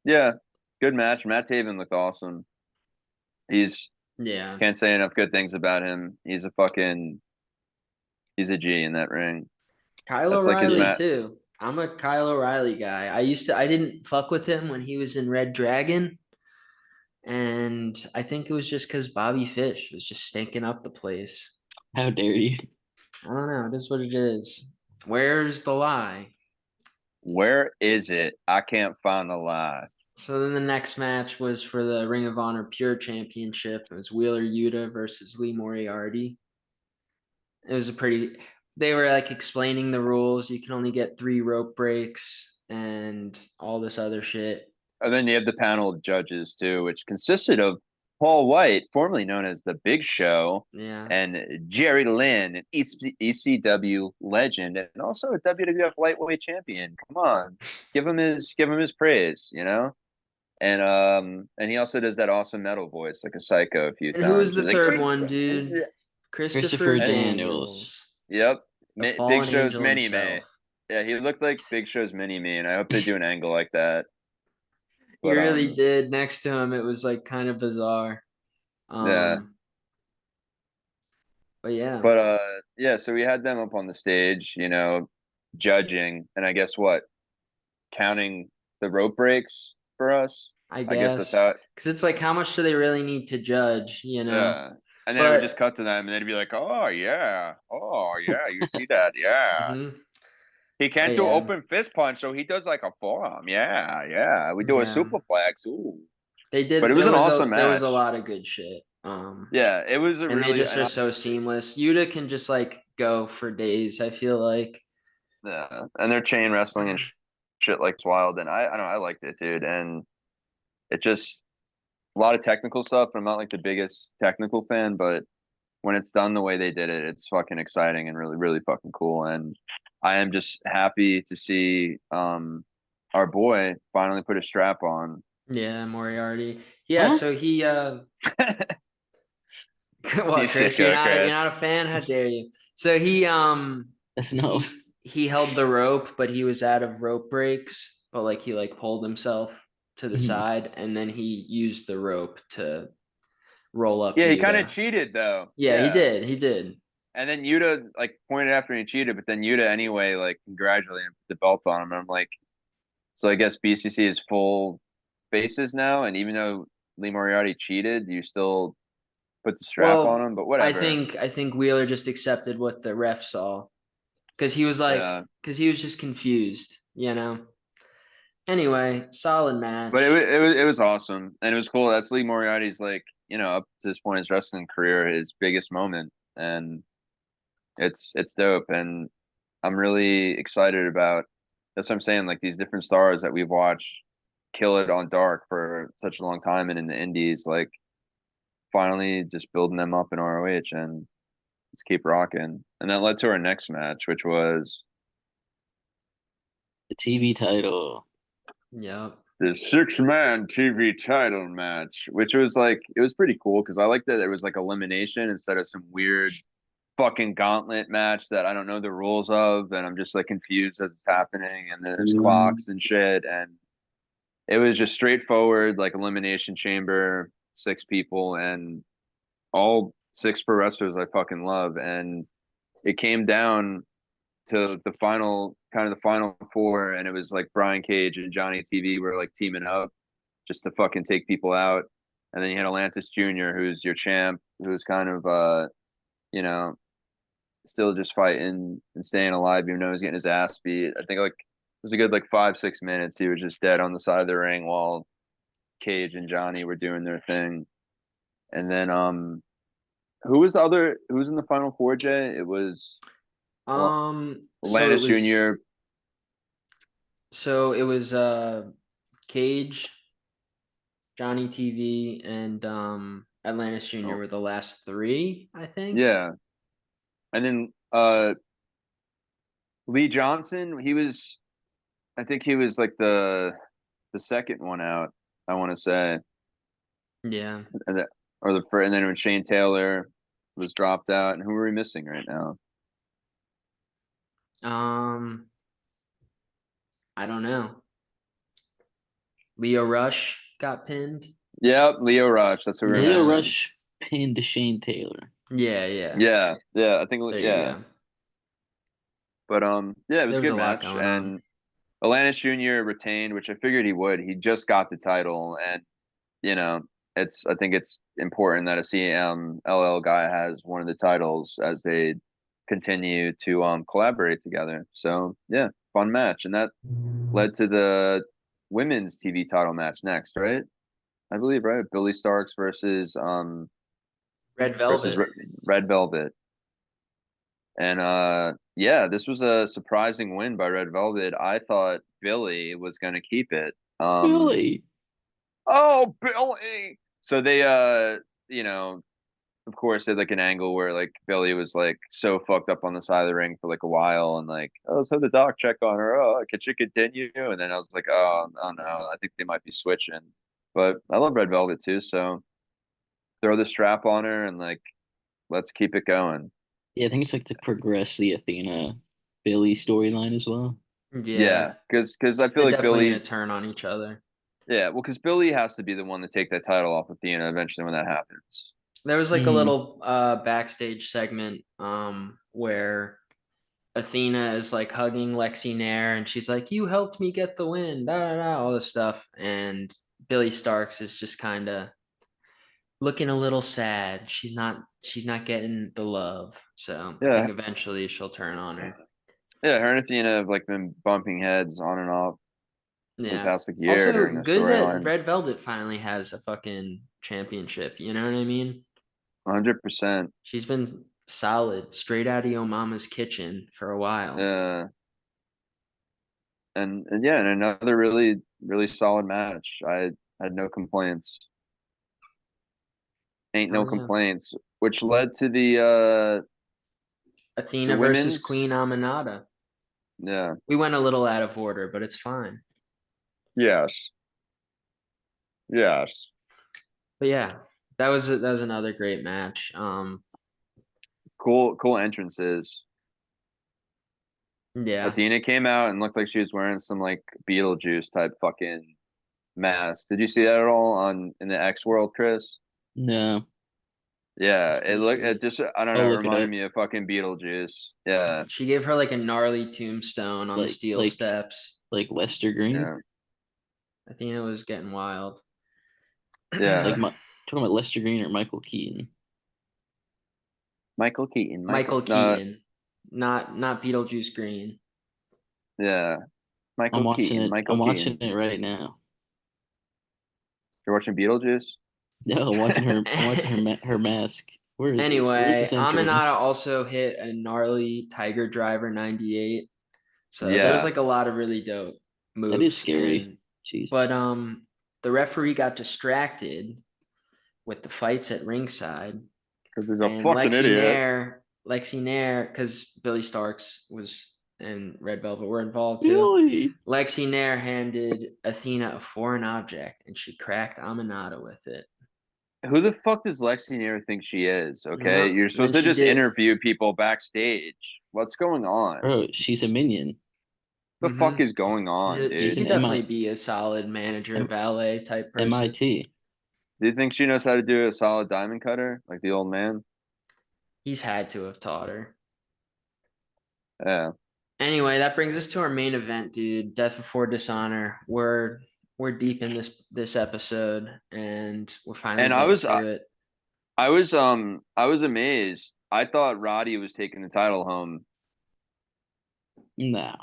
yeah, good match. Matt Taven looked awesome. Can't say enough good things about him. He's a G in that ring. Kyle O'Reilly too. I'm a Kyle O'Reilly guy. I didn't fuck with him when he was in Red Dragon. And I think it was just because Bobby Fish was just stinking up the place. How dare you? I don't know. It is what it is. Where's the lie? Where is it? I can't find the lie. So then the next match was for the Ring of Honor Pure Championship. It was Wheeler Yuta versus Lee Moriarty. It was they were like explaining the rules. You can only get 3 rope breaks and all this other shit. And then you have the panel of judges too, which consisted of Paul White, formerly known as the Big Show, and Jerry Lynn, an ECW legend, and also a WWF lightweight champion. Come on, give him his praise, you know. And he also does that awesome metal voice, like a psycho, a few times. And who was the third one, dude? Christopher Daniels. Yep, Big Show's mini-me. Yeah, he looked like Big Show's mini-me, and I hope they do an angle like that. He really did. Next to him, it was like kind of bizarre. Yeah. But yeah. But yeah, so we had them up on the stage, you know, judging, and I guess what? Counting the rope breaks for us. I guess that's how because it's like, how much do they really need to judge, you know? Yeah. And then it would just cut to them and they'd be like, oh yeah, you see that, yeah. He can't do open fist punch, so he does like a forearm. Yeah. We do a superplex. Ooh. They did, but it was an awesome match. There was a lot of good shit. Yeah, it was and they just are so seamless. Yuta can just like go for days, I feel like. Yeah, and they're chain wrestling and shit like it's wild, and I don't know, I liked it, dude, and it just a lot of technical stuff. I'm not like the biggest technical fan, but when it's done the way they did it, it's fucking exciting and really, really fucking cool. And I am just happy to see our boy finally put a strap on. Yeah, Moriarty. Yeah, so he what, Chris? You're not a fan? How dare you? So he that's no. He held the rope, but he was out of rope breaks. But like he like pulled himself to the side, and then he used the rope to roll up. Yeah, he kind of cheated though. Yeah, he did. And then Yuta like pointed after he cheated, but then Yuta anyway like congratulated him, put the belt on him. And I'm like, so I guess BCC is full faces now, and even though Lee Moriarty cheated, you still put the strap on him. But whatever. I think Wheeler just accepted what the ref saw, because he was like, because he was just confused, you know. Anyway, solid match. But it was awesome, and it was cool. That's Lee Moriarty's like, up to this point in his wrestling career, his biggest moment, and it's dope. And I'm really excited about. That's what I'm saying. Like these different stars that we've watched kill it on Dark for such a long time, and in the Indies, like finally just building them up in ROH, and let's keep rocking. And that led to our next match, which was The TV title. Yep. the 6-man TV title match, which was like, it was pretty cool because I like that it was like elimination instead of some weird fucking gauntlet match that I don't know the rules of, and I'm just like confused as it's happening, and then there's clocks and shit, and it was just straightforward like elimination chamber, 6 people, and all 6 pro wrestlers I fucking love, and it came down to the final, kind of the final 4, and it was like Brian Cage and Johnny TV were like teaming up just to fucking take people out. And then you had Atlantis Jr., who's your champ, who's kind of you know, still just fighting and staying alive, even though he's getting his ass beat. I think like it was a good like 5-6 minutes. He was just dead on the side of the ring while Cage and Johnny were doing their thing. And then who was in the final 4, Jay? It was Atlantis Jr. So it was Cage, Johnny TV, and Atlantis Jr. were the last 3, I think. Yeah. And then Lee Johnson, I think he was like the second one out, I want to say. Yeah. And then when Shane Taylor was dropped out, and who are we missing right now? I don't know. Leo Rush got pinned. Yep, Leo Rush. That's who we were Leo missing. Rush pinned Shane Taylor. Yeah. Yeah. I think it was, yeah. But yeah, it was a good match, and Atlantis Jr. retained, which I figured he would. He just got the title, and I think it's important that a CMLL guy has one of the titles as they continue to collaborate together. So yeah, fun match, and that led to the women's TV title match next, right? I believe, right? Billy Starks versus Red Velvet. versus Red Velvet. And yeah, this was a surprising win by Red Velvet. I thought Billy was gonna keep it. Billy. Oh, Billy. So they of course, they had like an angle where like Billy was like so fucked up on the side of the ring for like a while, and like, oh, let's have the doc check on her. Oh, can she continue? And then I was like, oh no, I think they might be switching. But I love Red Velvet too, so throw the strap on her and like let's keep it going. Yeah, I think it's like to progress the Athena Billy storyline as well. Yeah, because I feel like definitely Billy's gonna turn on each other. Yeah, well, because Billy has to be the one to take that title off Athena eventually when that happens. There was like a little backstage segment where Athena is like hugging Lexi Nair, and she's like, "You helped me get the win," da da da, all this stuff, and Billy Starks is just kind of looking a little sad. She's not getting the love, so I think eventually she'll turn on her. Yeah, her and Athena have like been bumping heads on and off for the past like year Also, during the good that storyline. Red Velvet finally has a fucking championship. You know what I mean? 100%. She's been solid, straight out of your mama's kitchen for a while. Yeah. And yeah, and another really, really solid match. I had no complaints. No complaints, which led to the Athena versus Queen Aminata. Yeah. We went a little out of order, but it's fine. Yes. But yeah, that was another great match. Cool entrances. Yeah. Athena came out and looked like she was wearing some like Beetlejuice type fucking mask. Did you see that at all in the X World, Chris? No. Yeah, it just, I don't know, it reminded me of fucking Beetlejuice. Yeah. She gave her like a gnarly tombstone on the steel steps. Like Lester Green. Yeah. Athena was getting wild. Yeah. Like talking about Lester Green or Michael Keaton? Michael Keaton. Michael Keaton. Not Beetlejuice Green. Yeah. I'm Michael watching Keaton. it. Michael I'm watching Keaton. it right now. You're watching Beetlejuice? No, I'm watching her. I'm watching her mask. Where is it? Where's Anyway, this entrance? Aminata also hit a gnarly Tiger Driver 98. So there was Yeah. like a lot of really dope That is moves. scary. Jesus. But the referee got distracted with the fights at ringside. Because he's a And fucking idiot. Lexi Nair, because Billy Starks and Red Velvet were involved too. Billy. Lexi Nair handed Athena a foreign object and she cracked Aminata with it. Who the fuck does Lexi Nair think she is? Okay, Yeah. you're supposed to Then she just did. interview people backstage. What's going on? Bro, she's a minion. The fuck is going on, She She's dude? could an definitely MI, be a solid manager, valet type person. MIT. Do you think she knows how to do a solid diamond cutter like the old man? He's had to have taught her. Yeah. Anyway, that brings us to our main event, dude. Death Before Dishonor. We're deep in this episode, and we're finally And getting to it. I was amazed. I thought Roddy was taking the title home. No,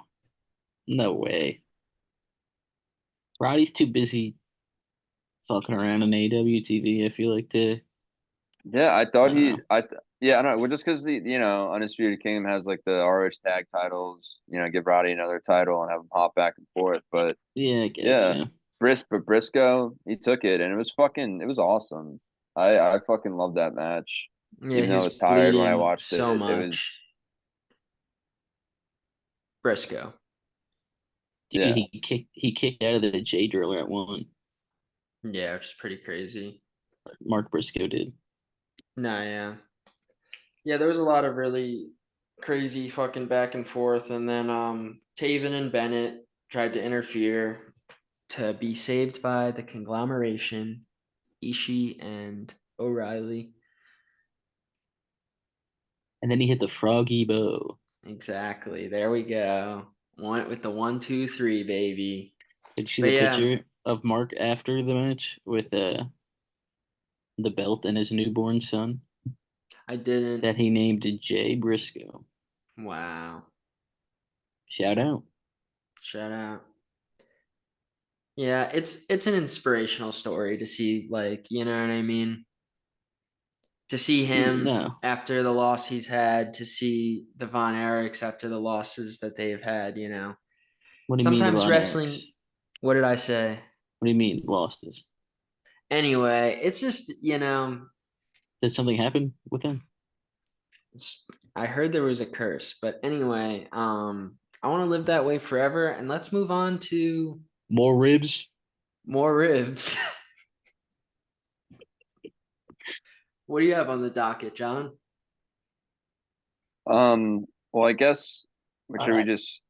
no way. Roddy's too busy fucking around on AEW TV. I feel like to. Yeah, I I thought don't know. yeah, I don't know. Well, just because the Undisputed Kingdom has like the ROH tag titles, give Roddy another title and have him hop back and forth. But Yeah, I guess. yeah, Yeah. Briscoe, he took it and it was awesome. I fucking loved that match. Yeah, Even he though I was was tired when I bleeding watched so it, it was much. Briscoe. Dude, yeah. he kicked out of the J Driller at one. Yeah, which is pretty crazy. Mark Briscoe did. Nah, yeah. Yeah, there was a lot of really crazy fucking back and forth. And then Taven and Bennett tried to interfere to be saved by the conglomeration, Ishii and O'Reilly. And then he hit the froggy bow. Exactly. There we go. One with the 1, 2, 3, baby. Did you see But the yeah, picture of Mark after the match with the belt and his newborn son I didn't. that he named Jay Briscoe? Wow. Shout out. Shout out. Yeah, it's an inspirational story to see, like, you know what I mean? To see him No. after the loss he's had, to see the Von Erichs after the losses that they've had, you know. What do you mean the Sometimes Von Erichs? wrestling, what did I say? What do you mean losses? Anyway, it's just, you know, Did something happen with him? I heard there was a curse, but anyway, I want to live that way forever. And let's move on to More ribs? more ribs. What do you have on the docket, John? Well, I guess should we just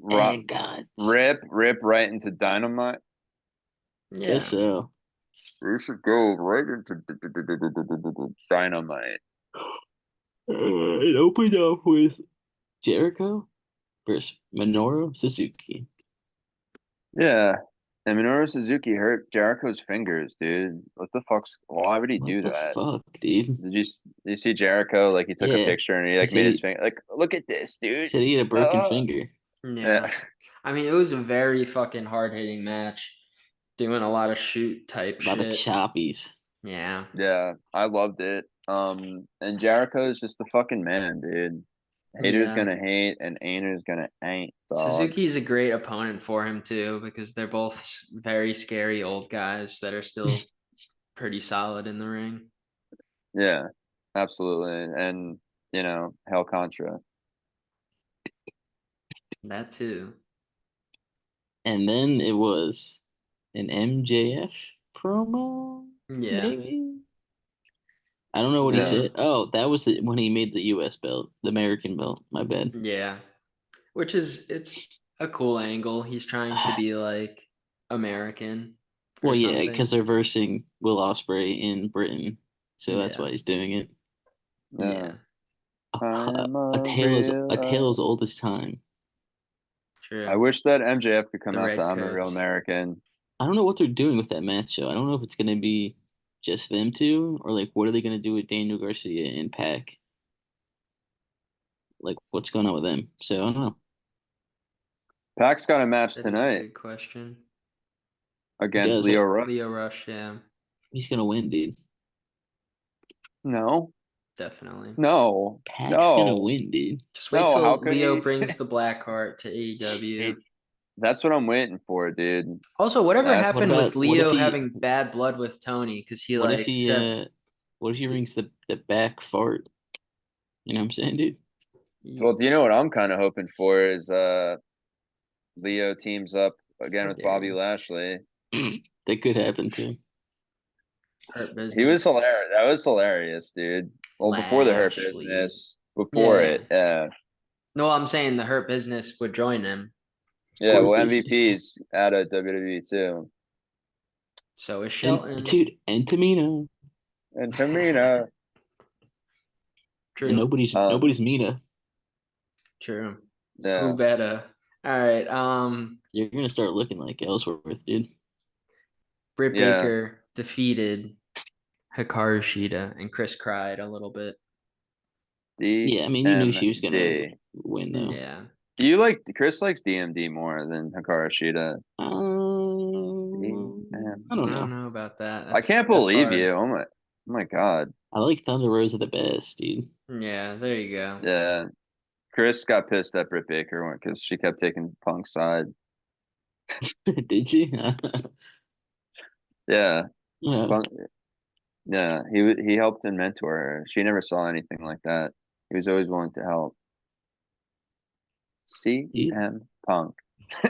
And God. rip right into Dynamite? Yeah. Guess so. We should go right into Dynamite. It opened up with Jericho versus Minoru Suzuki. Yeah. And Minoru Suzuki hurt Jericho's fingers, dude. What the fuck's? Why would he do that? Fuck, dude. Did you see Jericho? Like he took a picture and he like made his finger like, look at this, He dude. said he had a broken finger. Yeah. I mean, it was a very fucking hard hitting match. Doing a lot of shoot type A lot of shit. choppies. Yeah. Yeah, I loved it. And Jericho is just the fucking man, dude. Haters Yeah. gonna hate and ain'ters gonna ain't, dog. Suzuki's a great opponent for him too, because they're both very scary old guys that are still pretty solid in the ring. Yeah, absolutely. And Hell Contra. That too. And then it was an MJF promo, Yeah. maybe. I don't know what he said. Oh, that was when he made the U.S. belt, the American belt. My bad. Yeah. Which it's a cool angle. He's trying to be like American. Well, yeah, because they're versing Will Ospreay in Britain, so that's why he's doing it. Yeah. A tale as old as time. True. I wish that MJF could come out to I'm a Real American. I don't know what they're doing with that match, though. I don't know if it's going to be just them two, or like what are they going to do with Daniel Garcia and Pac? Like what's going on with them? So I don't know. Pac's got a match That is a tonight good question. against does. Leo Rush. Leo Rush, yeah, He's gonna win, dude. No, definitely. no, Pac's gonna no, win, dude. Just wait no. How till could Leo he? brings the Blackheart to AEW. That's what I'm waiting for, dude. Also, whatever That's What happened about with what if Leo he having bad blood with Tony? Because he what if like he said, what if he rings the back fart? You know what I'm saying, dude? well. Do you know what I'm kind of hoping for is Leo teams up again How with dare Bobby you. Lashley. That could happen too. Hurt He was Business. hilarious. That was hilarious, dude. Well, before the Hurt Lashley. Business, before Yeah. it, yeah, No, I'm saying the Hurt Business would join him. yeah. Hurt Well, Business. MVP's out of WWE too, So is And Shelton. dude, and Tamina. and Tamina. True. Nobody's Mina. True. Yeah, Who better? All right. You're gonna start looking like Ellsworth, dude. Britt yeah. Baker defeated Hikaru Shida, and Chris cried a little bit. Yeah, I mean, you knew she was gonna DMD. win though. Yeah. Do you like Chris likes DMD more than Hikaru Shida? I don't I know. don't know about that. I can't That's believe hard. you. Oh my God. I like Thunder Rosa the best, dude. Yeah, there you go. Yeah. Chris got pissed at Britt Baker because she kept taking Punk's side. Did you? Yeah. Yeah. Punk, yeah. He helped and mentor her. She never saw anything like that. He was always willing to help. Dude. CM Punk.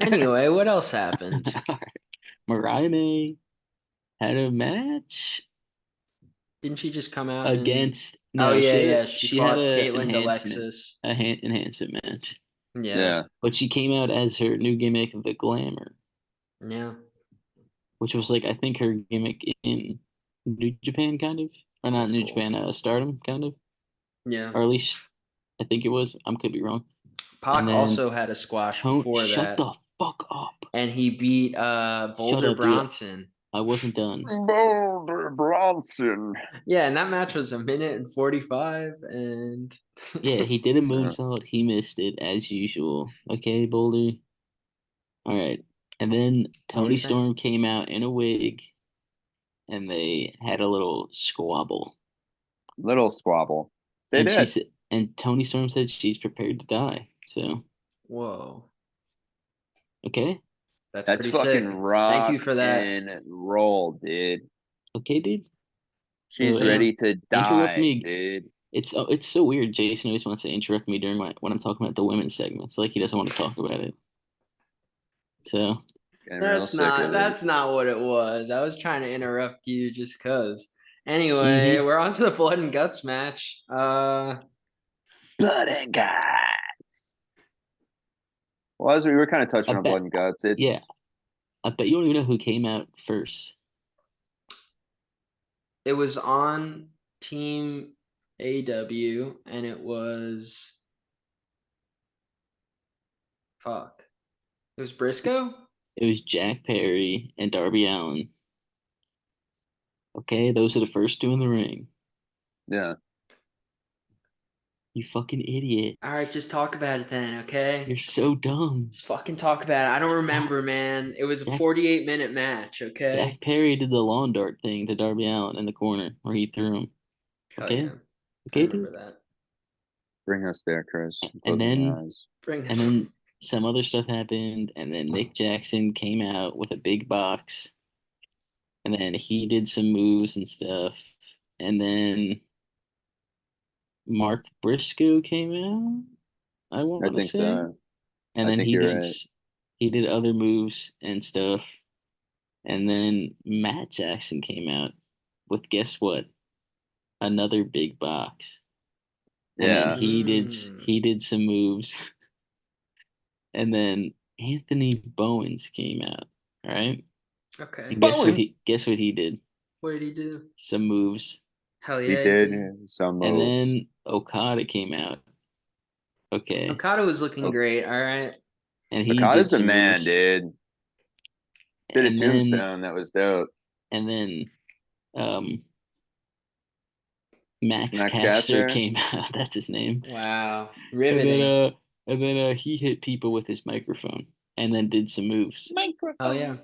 Anyway, what else happened? Mariah May had a match Didn't she just come out against. Oh No, yeah. She she had fought a Caitlyn enhancement, Alexis. enhancement match. Yeah. Yeah. But she came out as her new gimmick of the Glamour, Yeah. which was like I think her gimmick in New Japan, kind of, or not That's New cool. Japan, Stardom, kind of, Yeah. or at least I think it was. I could be wrong. Pac And then also had a squash before shut that. the fuck up. And he beat Shut Boulder up, dude. Bronson. I wasn't done. Boulder Bronson. Yeah, and that match was 1:45, and Yeah, he did a moonsault. He missed it as usual. Okay, Boulder. All right. And then What were Tony you saying? Storm came out in a wig and they had a little squabble. Little squabble. They And did. she said, and Tony Storm said she's prepared to die. So, Whoa, okay. that's That's pretty fucking sick. rock Thank you for that. and roll, dude. Okay, dude. She's So, ready to interrupt die, me. dude. It's so weird. Jason always wants to interrupt me during when I'm talking about the women's segment. It's like he doesn't want to talk about it. So Getting real sick of it. That's not what it was. I was trying to interrupt you just cause. Anyway, we're on to the blood and guts match. Blood and guts. Well, as we were kind of touching on blood and guts, it's yeah. I bet you don't even know who came out first. It was on Team AW, and it was fuck. It was Briscoe? It was Jack Perry and Darby Allin. Okay, those are the first two in the ring. Yeah. You fucking idiot. All right, just talk about it then, okay? You're so dumb. Just fucking talk about it. I don't remember, man. It was a 48-minute match, okay? Jack Perry did the lawn dart thing to Darby Allin in the corner where he threw him. Okay? Yeah. Okay, I remember dude? That. Bring us there, Chris. And then some other stuff happened, and then Nick Jackson came out with a big box, and then he did some moves and stuff, and then Mark Briscoe came out. I want to say, so. And then right. he did other moves and stuff, and then Matt Jackson came out with guess what? Another big box. And then he did some moves. And then Anthony Bowens came out. All right. Okay. And guess what he did? What did he do? Some moves. Hell yeah. He did some moves. And then Okada came out. Okay. Okada was looking great, all right. And he Okada's did the man, moves. dude. Did a tombstone that was dope. And then Max Caster came out. That's his name. Wow. Riveting. And then he hit people with his microphone. and then did some moves. Oh yeah.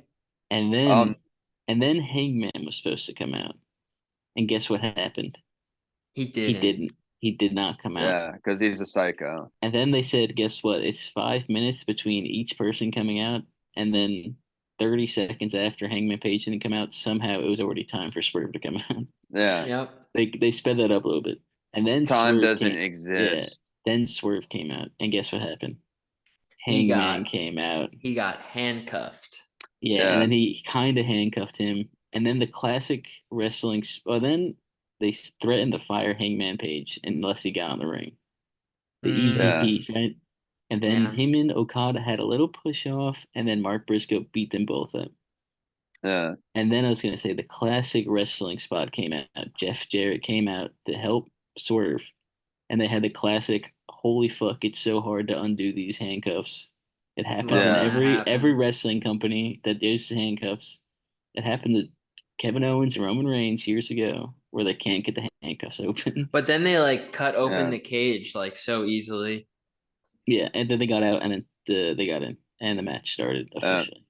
And then Hangman was supposed to come out. And guess what happened? He He didn't. didn't. He did not come out. Yeah, because he's a psycho. And then they said, guess what? It's 5 minutes between each person coming out. And then 30 seconds after Hangman Page didn't come out, somehow it was already time for Swerve to come out. Yeah. Yep. They sped that up a little bit. And then Time Swerve doesn't came, exist. then Swerve came out. And guess what happened? He Hangman got- came out. He got handcuffed. Yeah, and then he kind of handcuffed him. And then the classic wrestling. Well, then they threatened to fire Hangman Page unless he got on the ring. The EVP, right? And then him and Okada had a little push off, and then Mark Briscoe beat them both up. Yeah. And then I was gonna say the classic wrestling spot came out. Jeff Jarrett came out to help Swerve, and they had the classic "Holy fuck! It's so hard to undo these handcuffs." It happens in every wrestling company that there's handcuffs. It happened to Kevin Owens and Roman Reigns years ago, where they can't get the handcuffs open. But then they like cut open the cage like so easily. Yeah, and then they got out, and then they got in, and the match started officially.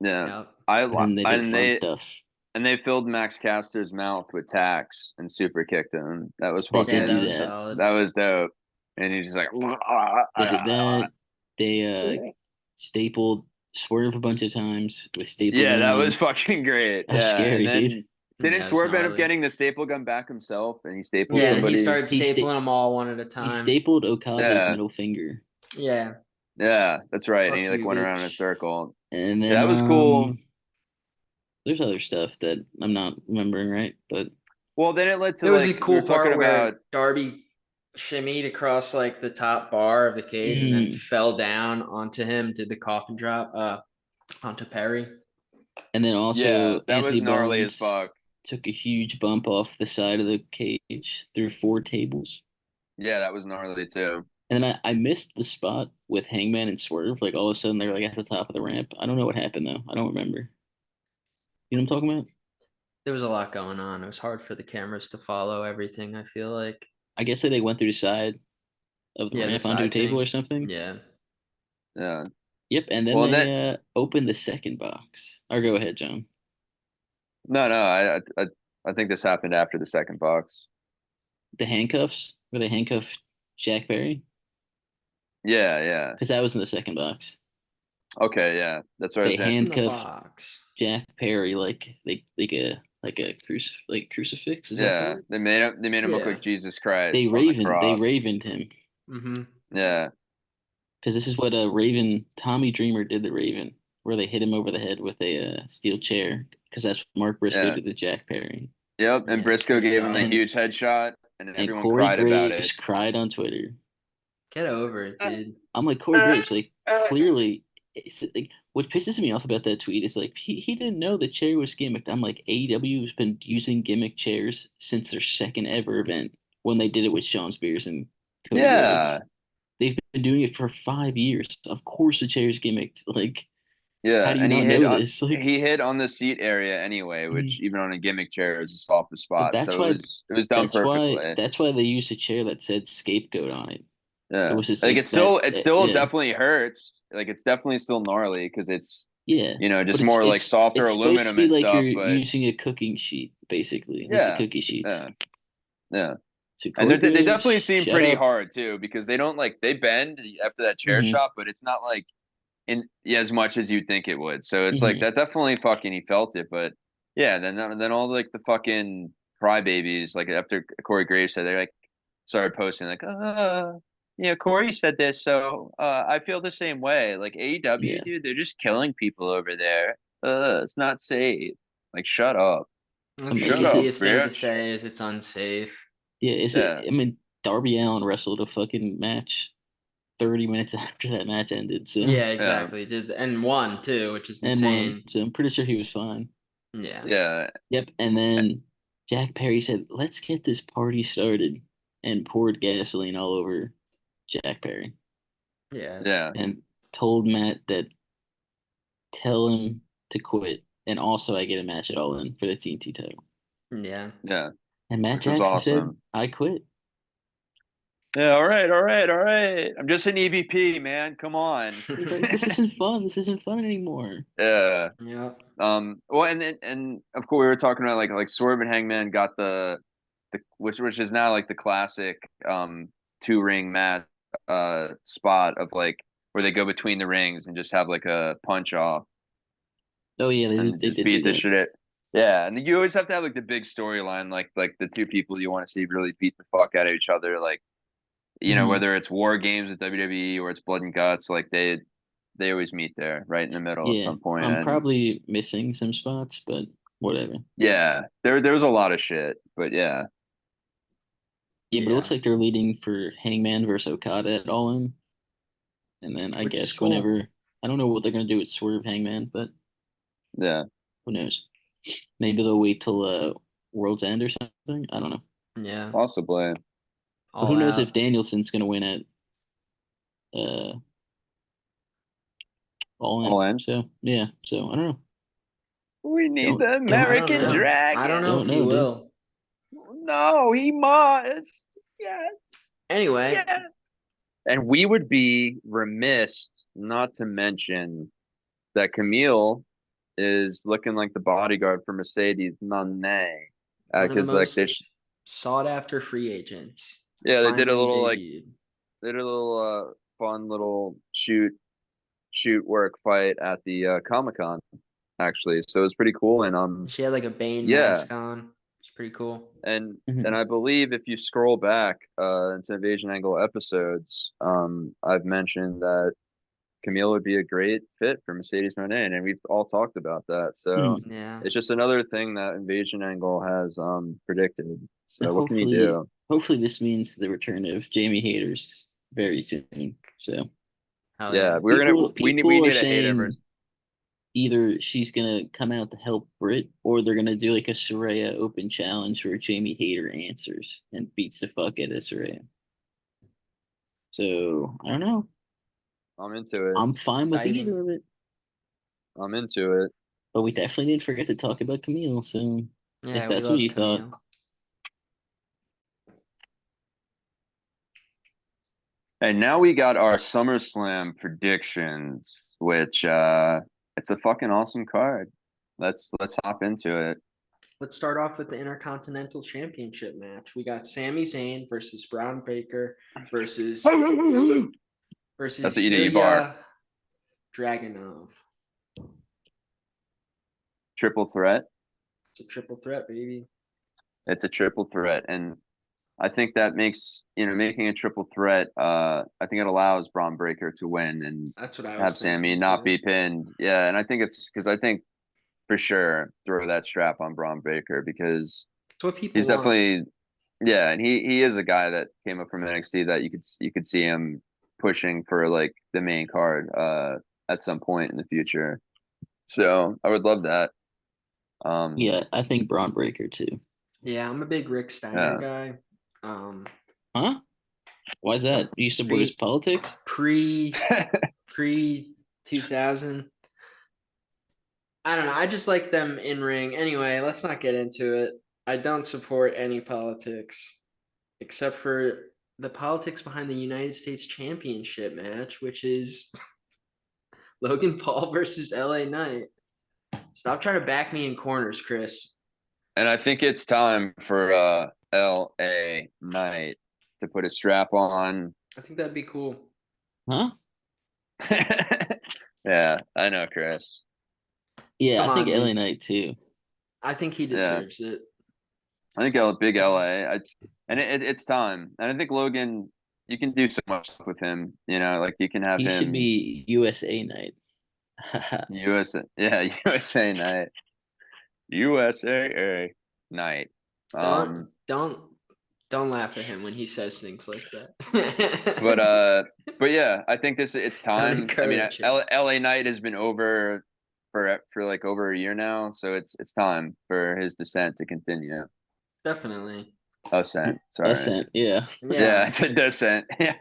Yeah, yep. And they did fun stuff. And they filled Max Caster's mouth with tacks and super kicked him. That was They fucking. did do that. That was dope. And he's just like. They did that. They stapled Swerve a bunch of times with staple guns. That was fucking great. That was scary, dude. Didn't Swerve end up getting the staple gun back himself? And he stapled somebody? He started stapling them all one at a time. He stapled Okada's middle finger. Yeah. Yeah, that's right. And he like went around in a circle. And then that was cool. There's other stuff that I'm not remembering right, but then it led to there was a cool part where Darby shimmied across like the top bar of the cage and then fell down onto him, did the coffin drop onto Perry. And then also that was gnarly as fuck. Took a huge bump off the side of the cage through 4 tables. Yeah, that was gnarly too. And then I missed the spot with Hangman and Swerve. Like all of a sudden they're like at the top of the ramp. I don't know what happened though. I don't remember. You know what I'm talking about? There was a lot going on. It was hard for the cameras to follow everything, I feel like. I guess they went through the side of the ramp onto a table or something. Yeah. Yeah. Yep. And then they opened the second box. Or go ahead, John. No, I think this happened after the second box. The handcuffs? Were they handcuffed Jack Perry? Yeah. Because that was in the second box. Okay, yeah, that's what I was saying. They handcuffed Jack Perry like a crucifix. Is that they made him look like Jesus Christ. They ravened him. Mm-hmm. Yeah, because this is what Tommy Dreamer did. The Raven, where they hit him over the head with a steel chair. Because that's what Mark Briscoe did to Jack Perry. Yep, and Briscoe gave him a huge headshot, and everyone cried about it. Cried on Twitter. Get over it, dude. I'm like, Corey Graves, like clearly. It's like what pisses me off about that tweet is like he didn't know the chair was gimmicked. I'm like, AEW has been using gimmick chairs since their second ever event when they did it with Sean Spears and Cody Rhodes. They've been doing it for 5 years. Of course the chair's gimmicked. Like how do you not know this? Like, he hit on the seat area anyway, which even on a gimmick chair is a soft spot. That's why it was done perfectly. That's why they used a chair that said scapegoat on it. Yeah, it was just like it still definitely hurts. Like it's definitely still gnarly because it's just more like softer aluminum and stuff. You're using a cooking sheet basically. Like the cookie sheets. Yeah. So and they definitely seem pretty hard too because they don't they bend after that chair shot, but it's not like in as much as you'd think it would. So it's like that definitely fucking he felt it, but then all like the fucking crybabies like after Corey Graves said they started posting like Corey said this, so I feel the same way. Like AEW, dude, they're just killing people over there. It's not safe. Like, shut up. That's the easiest thing to say is it's unsafe. Yeah, I mean, Darby Allin wrestled a fucking match 30 minutes after that match ended. So yeah, exactly. And won too, which is insane. So I'm pretty sure he was fine. Yeah. Yep. And then Jack Perry said, "Let's get this party started," and poured gasoline all over Jack Perry. Yeah. And told Matt that tell him to quit. And also I get a match at All In for the TNT title. Yeah. Yeah. And Matt Jackson said, "I quit." Yeah, all right. I'm just an EVP, man. Come on. He's like, this isn't fun. This isn't fun anymore. Yeah. Yeah. Well, and of course we were talking about like Swerve and Hangman got the which is now like the classic 2 ring match spot of like where they go between the rings and just have like a punch off Oh yeah, and they just did do beat the that. shit out. Yeah, and you always have to have like the big storyline, like the 2 people you want to see really beat the fuck out of each other, like Mhm. whether it's War Games with WWE or it's Blood and Guts, like they always meet there right in the middle at Yeah, some point. I'm And probably missing some spots, but whatever. yeah, there was a lot of shit, but yeah, Yeah, but it looks Yeah. like they're leading for Hangman versus Okada at All In, and then I Which is guess cool. whenever I don't know what they're gonna do with Swerve Hangman, but yeah. who knows? Maybe they'll wait till World's End or something. I don't know. Yeah. Possibly. But who All knows out. if Danielson's gonna win at uh All All In? in. So yeah, so I don't know. We need the Don't I don't American know. I don't Dragon. know don't if he know, dude. will. No, he must. Yes. Anyway, Yes. And we would be remiss not to mention that Camille is looking like the bodyguard for Mercedes Moné. one of the Because like most sought after free agents yeah, they did a finally little debuted. fun little shoot work fight at the Comic-Con actually. So it was pretty cool. And She had like a Bane yeah, mask on. It's pretty cool. and Mhm. I believe if you scroll back into Invasion Angle episodes, I've mentioned that Camille would be a great fit for Mercedes Moné, and we've all talked about that. So Mhm. Yeah. it's just another thing that Invasion Angle has predicted. And So what can you do? hopefully this means the return of Jamie Haters very soon. So Hell Yeah, yeah. we People are need a hater saying versus. either she's gonna come out to help Britt, or they're gonna do like a Soraya Open Challenge where Jamie Hater answers and beats the fuck out of Soraya. So I don't know. I'm into it. I'm fine with Exciting. either of it, I'm into it. but we definitely didn't forget to talk about Camille. So if Yeah, we that's what love you thought, Camille. And now we got our SummerSlam predictions, which it's a fucking awesome card. Let's hop into it. Let's start off with the Intercontinental Championship match. We got Sami Zayn versus Braun Baker versus That's what you do, you bark. Ilya Dragunov. Triple threat. It's a triple threat, baby. It's a triple threat, and I think that makes making a triple threat. I think it allows Braun Breaker to win and That's what I have was Sammy thinking not too. be pinned. Yeah, and I think it's because I think for sure throw that strap on Braun Breaker because It's what people he's want. definitely yeah, and he is a guy that came up from NXT that you could see him pushing for like the main card at some point in the future. So I would love that. yeah, I think Braun Breaker too. Yeah, I'm a big Rick Steiner Yeah. guy. Um, Huh? Why is that? You support his politics? pre 2000. I don't know. I just like them in ring. Anyway, let's not get into it. I don't support any politics except for the politics behind the United States Championship match, which is Logan Paul versus LA Knight. Stop trying to back me in corners, Chris. And I think it's time for LA Knight to put a strap on. I think that'd be cool. Huh? Yeah, I know, Chris. Yeah, Come I think on, LA dude. Knight too. I think he Yeah, deserves it. I think big LA. And it's time. And I think Logan, you can do so much with him. Like you can have He should him be USA Knight. USA. Yeah, USA Night. USA Night. Don't laugh at him when he says things like that. But yeah, I think it's Don't time. I mean, encourage him. LA Knight has been over for like over a year now, so it's time for his descent to continue. Definitely. Ascent, sorry. Ascent, yeah. Yeah, it's a descent. Yeah.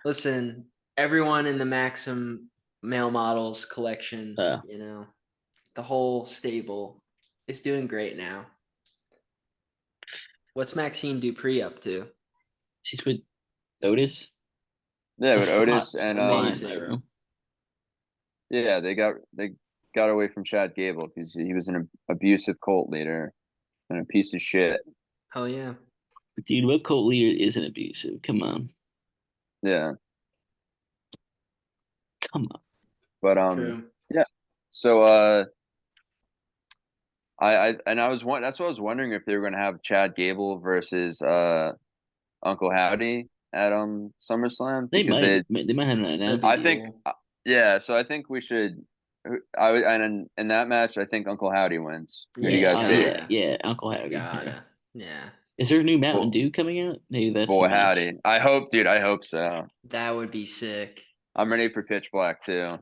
Listen, everyone in the Maxim male models collection, Uh, the whole stable is doing great now. What's Maxine Dupree up to? she's with Otis. Yeah, The with Otis fuck? and Amazing. bro. yeah, they got away from Chad Gable because he was an abusive cult leader and a piece of shit. Hell yeah. Dude, what cult leader isn't abusive? Come on. Yeah, Come on. but True. yeah. So I was that's what I was wondering if they were gonna have Chad Gable versus Uncle Howdy at SummerSlam They because might have not That'd announced be I it. think cool. yeah, so I think we should and in that match I think Uncle Howdy wins. Who do you Yeah, guys think? Yeah, Uncle he's Howdy. Yeah. gotta. Yeah. Is there a new Mountain Well, Dew coming out? Maybe that's the boy, match. howdy. I hope, dude. I hope so. That would be sick. I'm ready for Pitch Black too,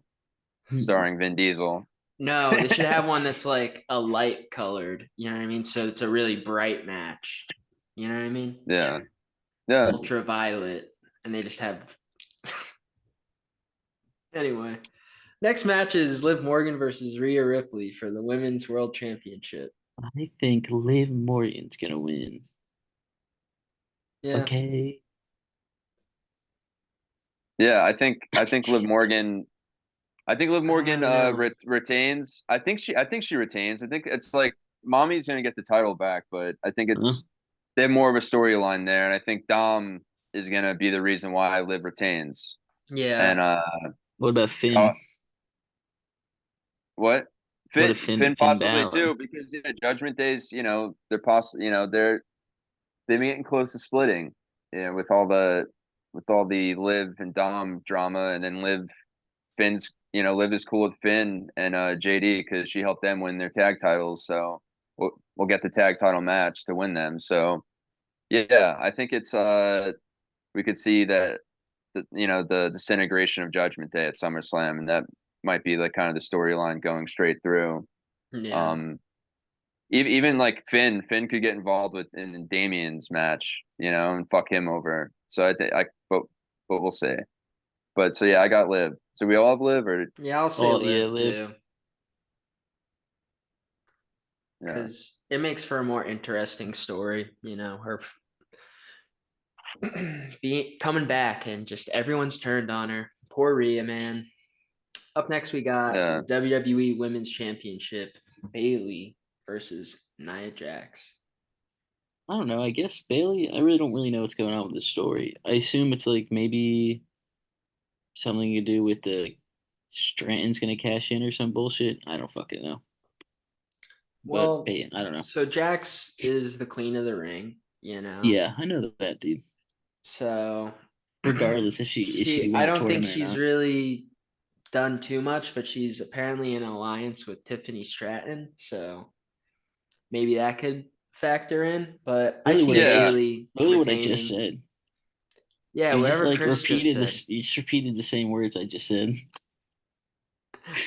starring Vin Diesel. No, they should have one that's like a light colored. You know what I mean? So it's a really bright match. You know what I mean? Yeah, yeah, Ultraviolet. And they just have. Anyway. Next match is Liv Morgan versus Rhea Ripley for the Women's World Championship. I think Liv Morgan's gonna win. Yeah. Okay. yeah. I think Liv Morgan. I think Liv I don't Morgan really know. retains. I think she retains. I think it's like Mommy's gonna get the title back, but I think Huh? they have more of a storyline there, and I think Dom is gonna be the reason why Liv retains. And Yeah. What about Finn? uh, what? What if Finn Finn possibly Balor? too, because yeah, Judgment Days, they're getting close to splitting. Yeah, with all the Liv and Dom drama, and then Liv is cool with Finn and JD because she helped them win their tag titles. So we'll get the tag title match to win them. So yeah, I think it's we could see that the disintegration of Judgment Day at SummerSlam, and that might be like kind of the storyline going straight through. Yeah. Um, even like Finn could get involved in Damien's match, and fuck him over. So I think but we'll see. But so yeah, I got Liv. So we all have Liv, or Yeah, I'll say Oh yeah, Liv Liv. too. yeah, Because it makes for a more interesting story, her being coming back and just everyone's turned on her. Poor Rhea, man. Up next, we got yeah, WWE Women's Championship, Bailey versus Nia Jax. I don't know. I guess Bailey. I really don't really know what's going on with this story. I assume it's like maybe something to do with the Stratton's gonna cash in or some bullshit. I don't fucking know. But Well, hey, I don't know. so Jax is the queen of the ring. Yeah, I know that, dude. So Regardless if she win I a don't think tournament or she's not. really done too much, but she's apparently in an alliance with Tiffany Stratton. So maybe that could factor in. But I Really see what I just yeah, Bailey really what I just retaining. said. Yeah, You just whatever like Chris just repeated said. this. You just repeated the same words I just said.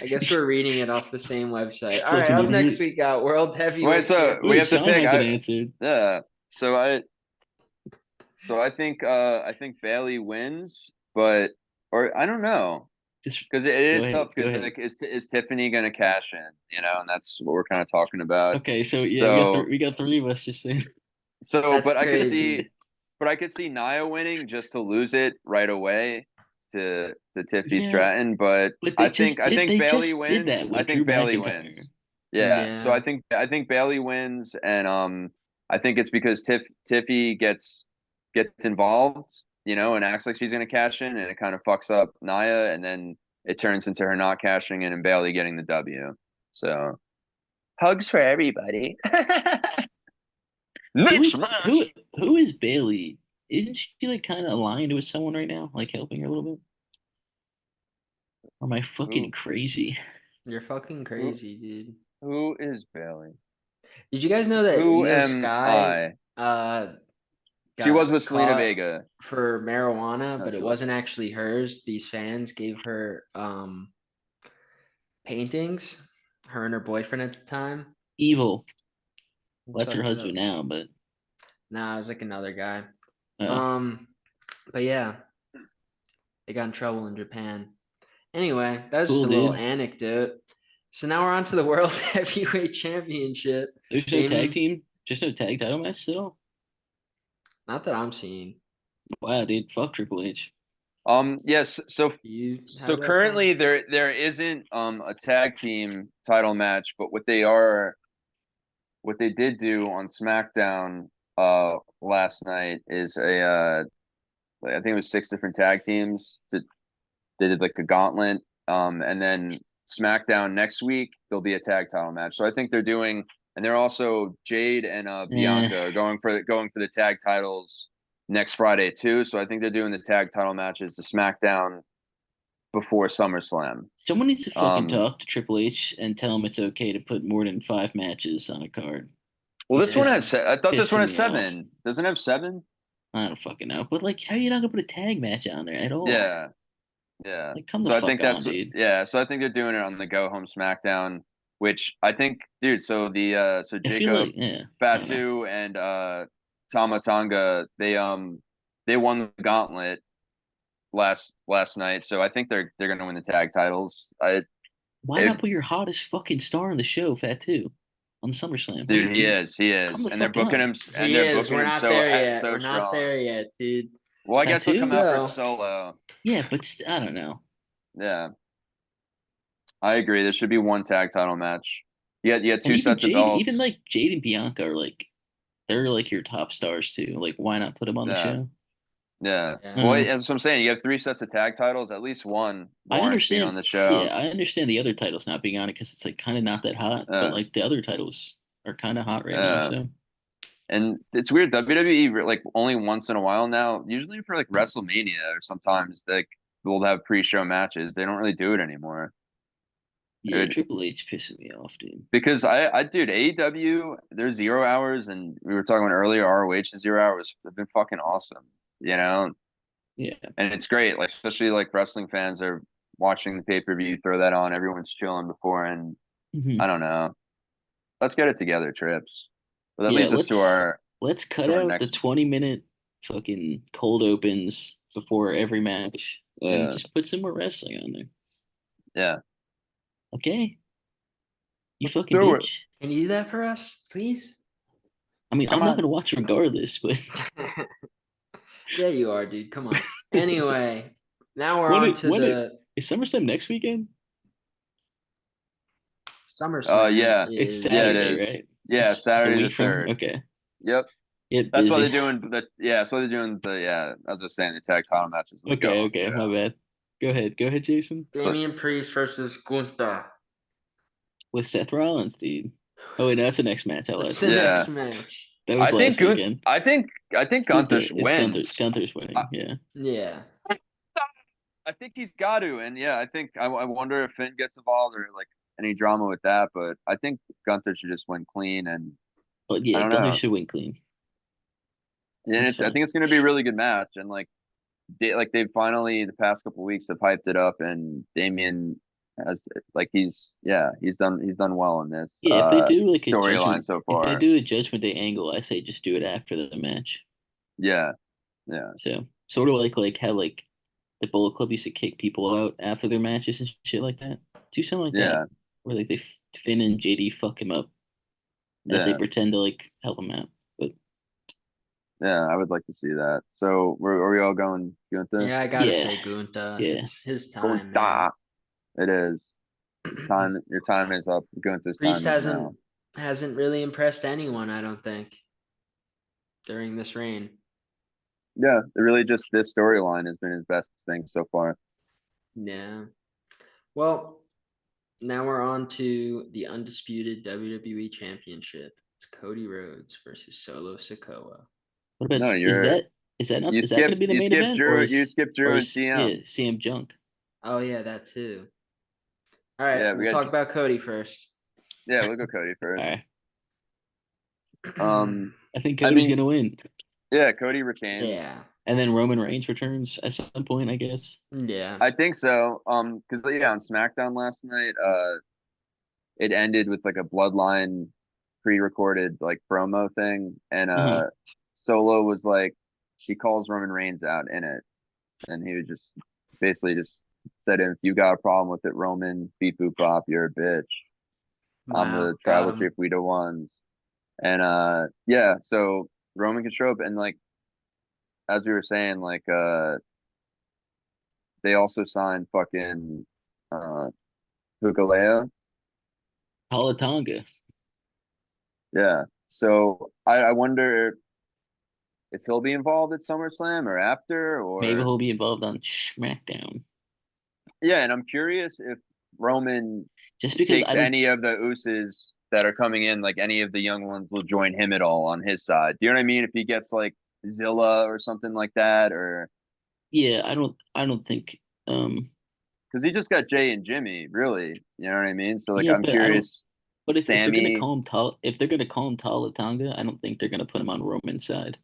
I guess we're reading it off the same website. All right, Fucking up next idiot. we got World Wait, Heavyweight so we Wait, have to Championship. Sean pick. hasn't answered. Yeah, so I think Bailey wins, but or I don't know. Just Because it go is ahead. tough. Go Because ahead. like, is Tiffany gonna cash in? And that's what we're kind of talking about. Okay, so yeah, So, we got three of us just saying. That's but crazy. I could see Nia winning just to lose it right away to Tiffany Yeah, Stratton. But but I think they Bailey just did wins. that I with Drew think Bailey McIntyre. wins. Yeah. So Yeah. I think Bailey wins, and I think it's because Tiffy gets involved, and acts like she's gonna cash in, and it kind of fucks up Nia, and then it turns into her not cashing in and Bailey getting the W. So hugs for everybody. Who Next is match. who is Bailey? Isn't she like kind of aligned with someone right now, like helping her a little bit? Or am I fucking Who crazy? You're fucking who crazy, dude. who is Bailey? Did you guys know that Who Io am Sky I? She was got with Selena caught Vega. for marijuana, but That's it what. wasn't actually hers. These fans gave her paintings, her and her boyfriend at the time. Evil. It's Well, that's her fucked husband up. now, but Nah, it was like another guy. uh, But yeah, they got in trouble in Japan. Anyway, that's just cool, a little dude. anecdote. So now we're on to the World Heavyweight Championship. There's no tag Damon, team, just no tag title match still. not that I'm seeing. Wow, dude, fuck Triple H. Yes. So You so have that currently thought? there isn't a tag team title match, but what they did do on SmackDown last night is I think it was 6 different tag teams. They did like a gauntlet. And then SmackDown next week there'll be a tag title match. So I think they're doing, and they're also Jade and Eh, Bianca are going for the tag titles next Friday too. So I think they're doing the tag title matches to SmackDown before SummerSlam. someone needs to fucking Um, talk to Triple H and tell him it's okay to put more than 5 matches on a card. well, He's this one has. Yeah. I thought this one pissing has me off. 7. Doesn't it have 7? I don't fucking know. But like, how are you not gonna put a tag match on there at all? Yeah, yeah. Like, come the So I fuck think on, that's dude. yeah. So I think they're doing it on the Go Home SmackDown, which I think, dude. So so I feel Jacob like, yeah, I don't know. Fatu and Tama Tonga, they won the gauntlet last night. So I think they're gonna win the tag titles. Why It not put your hottest fucking star on the show, Fat Two, on SummerSlam? dude, he Come is, the and they're fuck booking on. him, and He they're is. booking We're him not there yet. so We're not strong. there yet, dude. Well, I Fat guess he'll come Two? out for So solo. Yeah, but I don't know. Yeah, I agree. There should be one tag title match. You had And 2 sets of Even belts. like Jade and Bianca are like they're like your top stars too. Like, why not put them on the Yeah. show? Yeah. I yeah. don't Well, know. that's what I'm saying. You have 3 sets of tag titles. At least one I warrants being on understand. the Yeah, show. I understand the other titles not being on it because it's like kind of not that hot. But Uh, like the other titles are kind of hot right now. uh, So and it's weird. WWE like only once in a while now. Usually for like WrestleMania or sometimes like we'll have pre-show matches. They don't really do it anymore. yeah, It, Triple H pissing me off, dude. because dude, AEW, they're 0 hours, and we were talking about earlier. ROH is 0 hours. They've been fucking awesome, you know. Yeah. And it's great. Like especially like wrestling fans are watching the pay-per-view. Throw that on. Everyone's chilling before, and I Hmm. don't know. Let's get it together, Trips. But that Yeah, leads us let's cut to our out the next. 20-minute fucking cold opens before every match and Yeah, just put some more wrestling on there. yeah. Okay? You Let's fucking do it. bitch. Can you do that for us, please? I mean, Come I'm not on. gonna watch regardless, but Yeah, you are, dude. Come on. Anyway, now we're when on it to when it the is SummerSlam next weekend? SummerSlam Yeah, It's yeah. It Saturday, is is. right? Yeah, It's like a Saturday the week from. 3rd. Okay. Yep. Get That's why they're busy. doing the. Yeah, so they're doing the. Yeah, as I was saying, the tag title matches on the Go Okay, Home okay, my show. bad. Go ahead. Go ahead, Jason. But Damian Priest versus Gunther. With Seth Rollins, dude. Oh wait, no, that's the next match. I lied. That's the yeah, next match. That was I think last Gun. weekend. I think Gunther Gunther. It's Gunther. wins. Gunther's I, winning. Yeah. Yeah. I think he's got to, and yeah, I think I wonder if Finn gets involved or like any drama with that, but I think Gunther should just win clean, and But I yeah, don't Gunther know, should win clean. and That's it's I fine. think it's going to be a really good match, and like they've finally the past couple of weeks have hyped it up, and Damian has like he's done well in this Yeah, if they do like a storyline judgment, so if they far. do a Judgment Day angle, I say just do it after the match. Yeah, yeah, So sort of like how like the Bullet Club used to kick people out after their matches and shit like that. Do something like that yeah, where like Finn and JD fuck him up as they yeah, pretend to like help him out. But yeah. I would like to see that. So are we all going Gunther? Yeah, I gotta yeah, say Gunther. yeah. It's his time, man. Gunther. It is. It's time. Your time is up. Gunther's Priest time is hasn't now. hasn't really impressed anyone, I don't think, during this reign. Yeah, it really just this storyline has been his best thing so far. Yeah. Well, now we're on to the undisputed WWE Championship. It's Cody Rhodes versus Solo Sikoa. What about No, is that gonna be the main event or You skipped Drew and yeah, CM. CM Junk? Oh yeah, that too. All right, Yeah, we'll talk about Cody first. we'll go Cody All first. right. I think I Cody's mean, gonna win. yeah, Cody retains. Yeah. And then Roman Reigns returns at some point, I guess. Yeah. I think so. Because yeah, on SmackDown last night, it ended with like a Bloodline pre-recorded like promo thing, and Uh-huh. Solo was like, he calls Roman Reigns out in it, and he was just basically just said, if you got a problem with it, Roman, beep boop bop, you're a bitch. I'm Wow, the got tribal him. chief, we the ones. And yeah, so Roman can show up, and like as we were saying, like they also signed fucking Hukaleo. Tonga. Yeah. So I wonder if he'll be involved at SummerSlam or after, Maybe or he'll be involved on SmackDown. yeah. And I'm curious if Roman Just because takes I don't. any of the Usos that are coming in, like any of the young ones will join him at all on his side. Do you know what I mean? If he gets like Zilla or something like that, or Yeah, I don't. I don't think. because he just got Jay and Jimmy, really. You know what I mean? So like, Yeah, I'm but I don't. curious. But if they're gonna Sammy, call him if they're gonna call him Tala Tonga, I don't think they're gonna put him on Roman's side.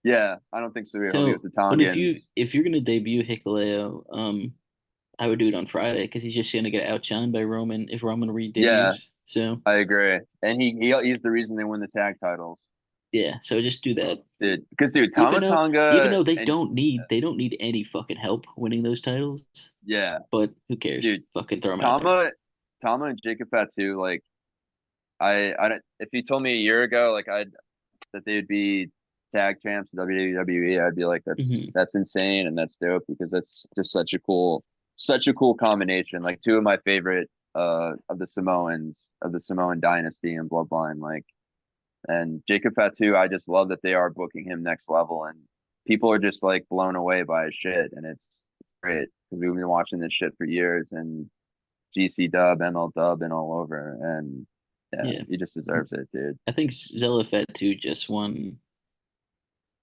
yeah, I don't think so. He'll be with So, the but Tongans. if you're gonna debut Hikuleo, I would do it on Friday because he's just gonna get outshined by Roman if Roman Yeah, re-debuts. So I agree. And he's the reason they win the tag titles, yeah, so just do that. dude. Because dude, Even Tama though even Tonga though and they don't need any fucking help winning those titles, yeah, but who cares? dude, Fucking throw them out there. Tama and Jacob Fatu, like I don't. If you told me a year ago, like that they would be tag champs in WWE, I'd be like, Hmm. that's insane and that's dope because that's just such a cool combination. Like two of my favorite of the Samoans of the Samoan dynasty and bloodline, like and Jacob Fatu, I just love that they are booking him next level and people are just like blown away by his shit and it's great because we've been watching this shit for years and GC Dub, ML Dub, and all over and yeah, Yeah, he just deserves it, dude. I think Zelafet too just won.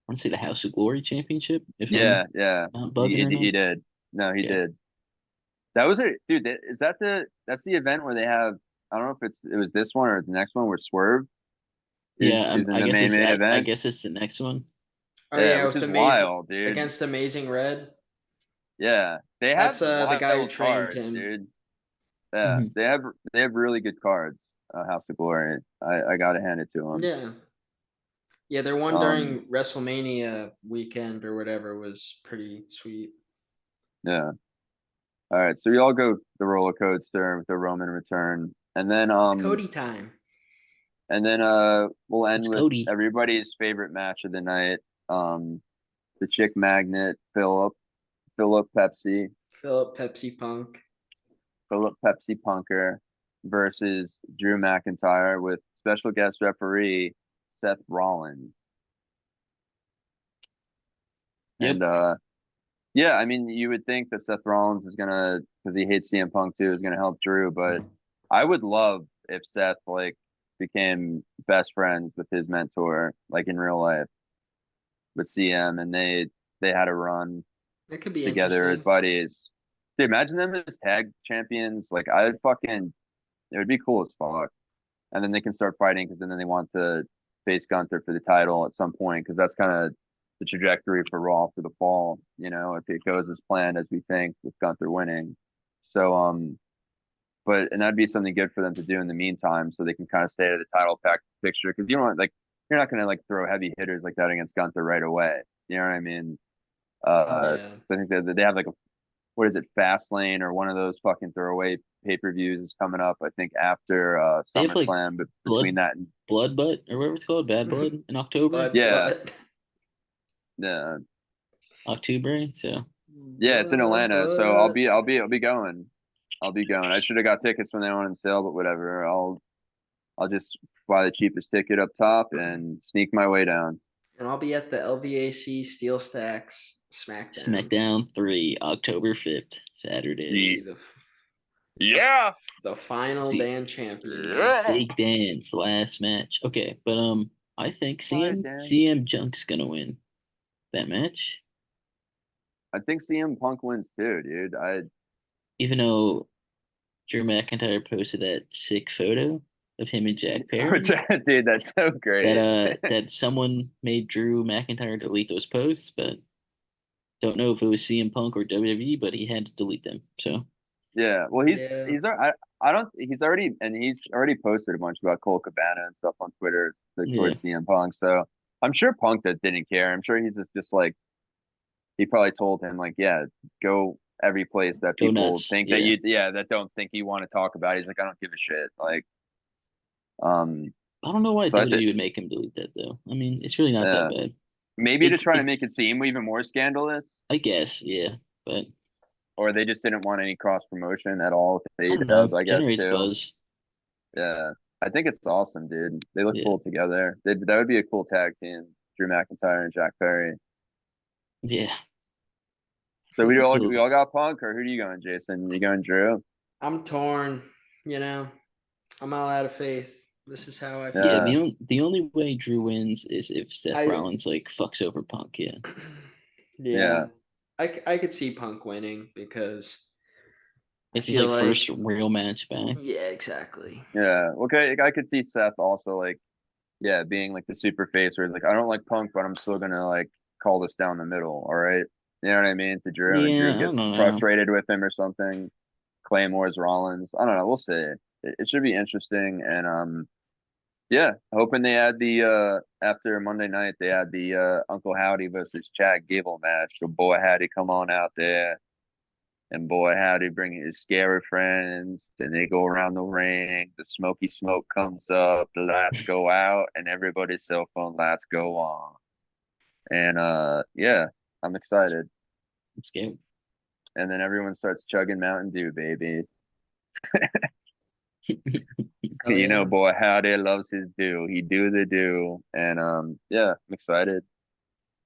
I want to say the House of Glory Championship, if I'm Yeah, yeah. not He bugging or he not. did. No, he Yeah, did. That was it, dude. Is that that's the event where they have? I don't know if it was this one or the next one where Swerve yeah. is in I the guess main I event. guess it's the next one. Oh Yeah, yeah, which with is amazing wild, dude. against Amazing Red. Yeah, they have That's the guy who wild trained cards, him. dude. Yeah, Hmm. they have really good cards. House of Glory. I gotta hand it to them. Yeah. Yeah, their one Um, during WrestleMania weekend or whatever was pretty sweet. yeah. All right, so we all go the roller coaster with the Roman return, It's Cody time. and then we'll It's end with Cody. everybody's favorite match of the night. Um, the chick magnet, Philip Pepsi, Philip Pepsi Punk. Philip Pepsi Punker versus Drew McIntyre with special guest referee Seth Rollins. And Yep. yeah, I mean you would think that Seth Rollins is gonna because he hates CM Punk too, is gonna help Drew, but I would love if Seth like became best friends with his mentor, like in real life with CM and they had a run That could be together as interesting. buddies. Dude, imagine them as tag champions. Like I'd fucking it would be cool as fuck. And then they can start fighting because then they want to face Gunther for the title at some point because that's kind of the trajectory for Raw for the fall. You know, if it goes as planned as we think with Gunther winning. So but and that'd be something good for them to do in the meantime, so they can kind of stay out of the title pack picture because you don't like you're not gonna like throw heavy hitters like that against Gunther right away. You know what I mean? Yeah. So I think that they have like a what is it, Fastlane or one of those fucking throwaway pay-per-views is coming up, I think after They have like SummerSlam, but between blood that and blood butt or whatever it's called, bad blood in October. Blood yeah, Blood. yeah, October. So yeah, it's in Blood Atlanta, so Blood. I'll be going. I'll be going. I should have got tickets when they went on sale, but whatever. I'll just buy the cheapest ticket up top and sneak my way down. And I'll be at the LVAC Steel Stacks SmackDown. SmackDown 3, October 5th, Yeah. See Saturdays. Yeah. the final See, Dan champion. Yeah. Big Dan's last match. Okay, but I think Hi, Dan. CM Junk's gonna win that match. I think CM Punk wins too, dude. Even though Drew McIntyre posted that sick photo of him and Jack Perry, dude, that's so great. that someone made Drew McIntyre delete those posts, but don't know if it was CM Punk or WWE, but he had to delete them. So Yeah, well, Yeah. I don't he's already posted a bunch about Cole Cabana and stuff on Twitter like yeah, towards CM Punk. So I'm sure Punk that didn't care. I'm sure he's just like he probably told him like, yeah, go every place that go people nuts. think that Yeah. you that don't think you want to talk about. He's like, I don't give a shit. Like, um, I don't know why so I think WWE would make him delete that though. I mean, it's really not that yeah, bad. Maybe to try to make it seem even more scandalous, I guess, yeah. But or they just didn't want any cross promotion at all with I don't know. AEW, I guess Generates too. buzz. Yeah, I think it's awesome, dude. They look Yeah. cool together. That would be a cool tag team, Drew McIntyre and Jack Perry. Yeah. So we all got Punk, or who are you going, Jason? You going Drew? I'm torn. I'm all out of faith. This is how I feel. Yeah, Yeah. the only way Drew wins is if Seth Rollins like fucks over Punk. Yeah. Yeah. I could see Punk winning because It's his feel like first real match back. yeah, exactly. Yeah. Okay, I could see Seth also like, yeah, being like the super face where he's like, I don't like Punk, but I'm still gonna like call this down the middle. All right. You know what I mean? To Drew, and then Yeah, Drew I don't gets know. frustrated with him or something. Claymore's Rollins. I don't know. We'll see. It should be interesting. And yeah, hoping they add the after Monday night they add the Uncle Howdy versus Chad Gable match. So boy howdy come on out there. And boy howdy bring his scary friends and they go around the ring. The smoky smoke comes up, the lights go out, and everybody's cell phone lights go on. And yeah, I'm excited. I'm scared. And then everyone starts chugging Mountain Dew, baby. Oh, You know, yeah. boy howdy loves his do. He do the do. And yeah, I'm excited.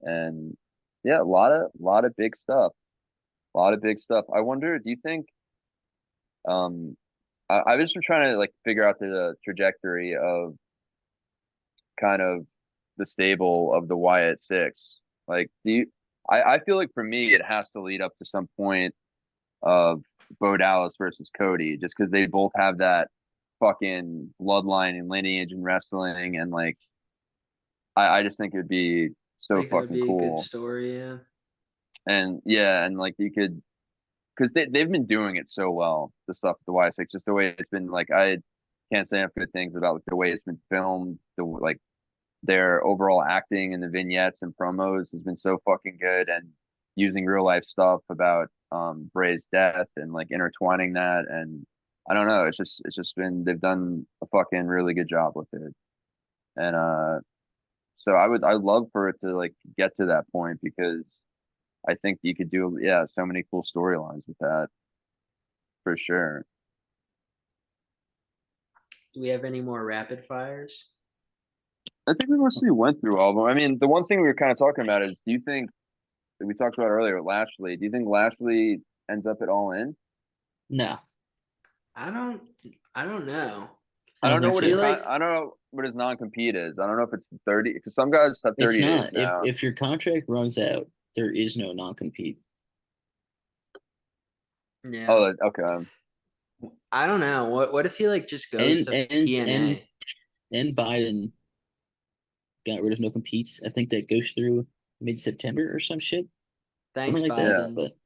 And yeah, a lot of big stuff. A lot of big stuff. I wonder, do you think um I was just trying to like figure out the trajectory of kind of the stable of the Wyatt Six. Like, I feel like for me, it has to lead up to some point of Bo Dallas versus Cody, just because they both have that fucking bloodline and lineage in wrestling, and like, I just think it'd be so Think it would fucking be a good cool. story, yeah. And yeah, and like you could, because they've been doing it so well, the stuff with the Y6, just the way it's been like I can't say enough good things about like, the way it's been filmed, the like their overall acting and the vignettes and promos has been so fucking good, and using real life stuff about Bray's death and like intertwining that, and I don't know, it's just been they've done a fucking really good job with it. And so I'd love for it to like get to that point because I think you could do so many cool storylines with that for sure. Do we have any more rapid fires? I think we mostly went through all of them. I mean, the one thing we were kind of talking about is, do you think that we talked about earlier, Lashley? Do you think Lashley ends up at All In? No. I don't know. I don't know what so. I don't know what his non-compete is. I don't know if it's 30 because some guys have It's 30 days not. now. If your contract runs out, there is no non-compete. Yeah. Oh, okay. I don't know. What if he like just goes to TNA? And Biden got rid of no competes. I think that goes through mid-September or some shit. Thanks, Something like Biden. that. But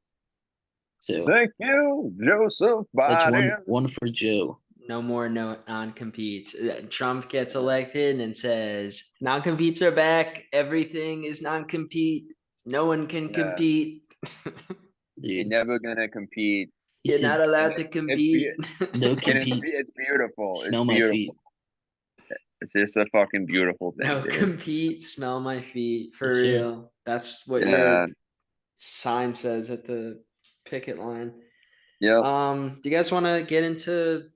so Thank you, Joseph that's Biden. one for Joe. No more non-competes. Trump gets elected and says non-competes are back. Everything is non-compete. No one can compete. You're Dude, never gonna compete. he You're said, not allowed to compete. no And compete. it's beautiful. Smell It's my beautiful. feet. It's just a fucking beautiful thing, No dude. compete. Smell my feet. For Yes, sir. real. That's what Yeah. your sign says at the picket line. Yeah. Do you guys want to get into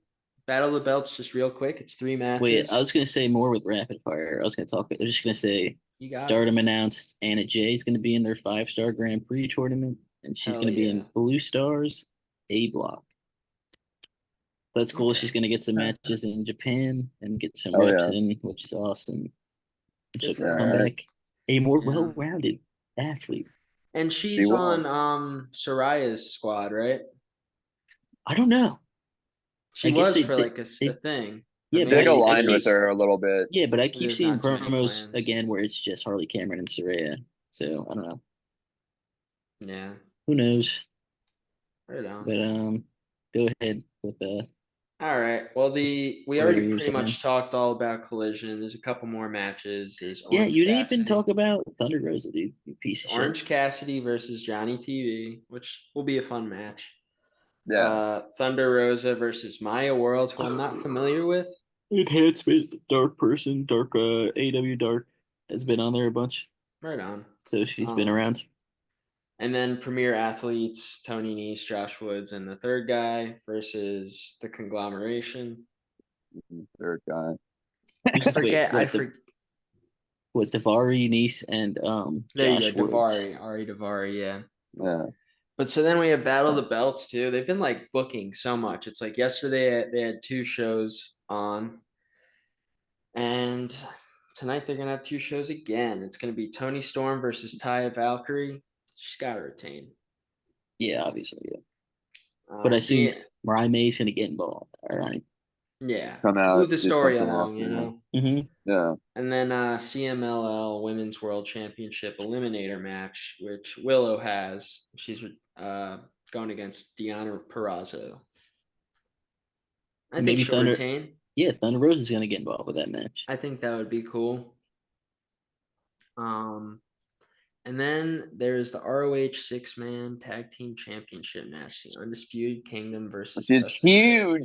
Battle of the Belts just real quick? It's 3 matches. Wait, I was gonna say more with rapid fire. I was gonna talk. I'm just gonna say You got Stardom announced Anna Jay is gonna be in their 5-star Grand Prix tournament, and she's gonna be in Blue Stars A block. That's cool. Okay. She's gonna get some matches in Japan and get some Oh, reps yeah. in, which is awesome. She'll Good for come her. back a more Yeah. well-rounded athlete. And she's on Soraya's squad, right? I don't know. She I guess was they- for like a they- thing. Yeah, They but aligned keep- with her a little bit. Yeah, but I keep There's seeing not too many promos plans. again where it's just Harley Cameron and Saraya. So I don't know. Yeah. Who knows? Right on. But go ahead with the. All right. Well, we Where already you were pretty much saying. talked all about Collision. There's a couple more matches. There's Yeah, Orange you didn't Cassidy. even talk about Thunder Rosa, dude. You piece of Orange shit. Cassidy versus Johnny TV, which will be a fun match. Yeah. Thunder Rosa versus Maya World, who I'm not familiar with. Enhancement, Dark Person, Dark AW Dark has been on there a bunch. Right on. So she's been around. And then premier athletes, Tony Nese, Josh Woods, and the third guy versus the conglomeration. Third guy. What, Davari, Nese, and there Josh you go, Woods. Ari Davari, yeah. Yeah. But so then we have Battle of the Belts too. They've been like booking so much. It's like yesterday they had 2 shows on, and tonight they're gonna have 2 shows again. It's gonna be Tony Storm versus Taya Valkyrie. She's got to retain. Yeah, obviously, yeah. But I see Mariah May's gonna get involved. All right. Yeah. Come out. Move the story along, you know. Mm-hmm. Yeah. And then CMLL Women's World Championship Eliminator match, which Willow has. She's going against Deonna Purrazzo. I think she'll retain. Yeah, Thunder Rose is going to get involved with that match. I think that would be cool. And then there's the ROH 6-man tag team championship match, the Undisputed Kingdom versus. Which is huge.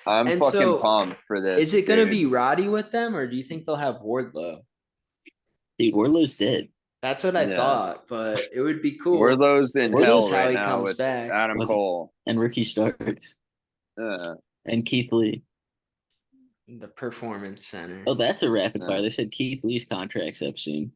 I'm fucking pumped for this. Is it going to be Roddy with them, or do you think they'll have Wardlow? Dude, Wardlow's dead. That's what I thought, but it would be cool. Wardlow's in hell right now with Adam Cole and Ricky Starks. And Keith Lee. The Performance Center. Oh, that's a rapid fire. They said Keith Lee's contract's up soon.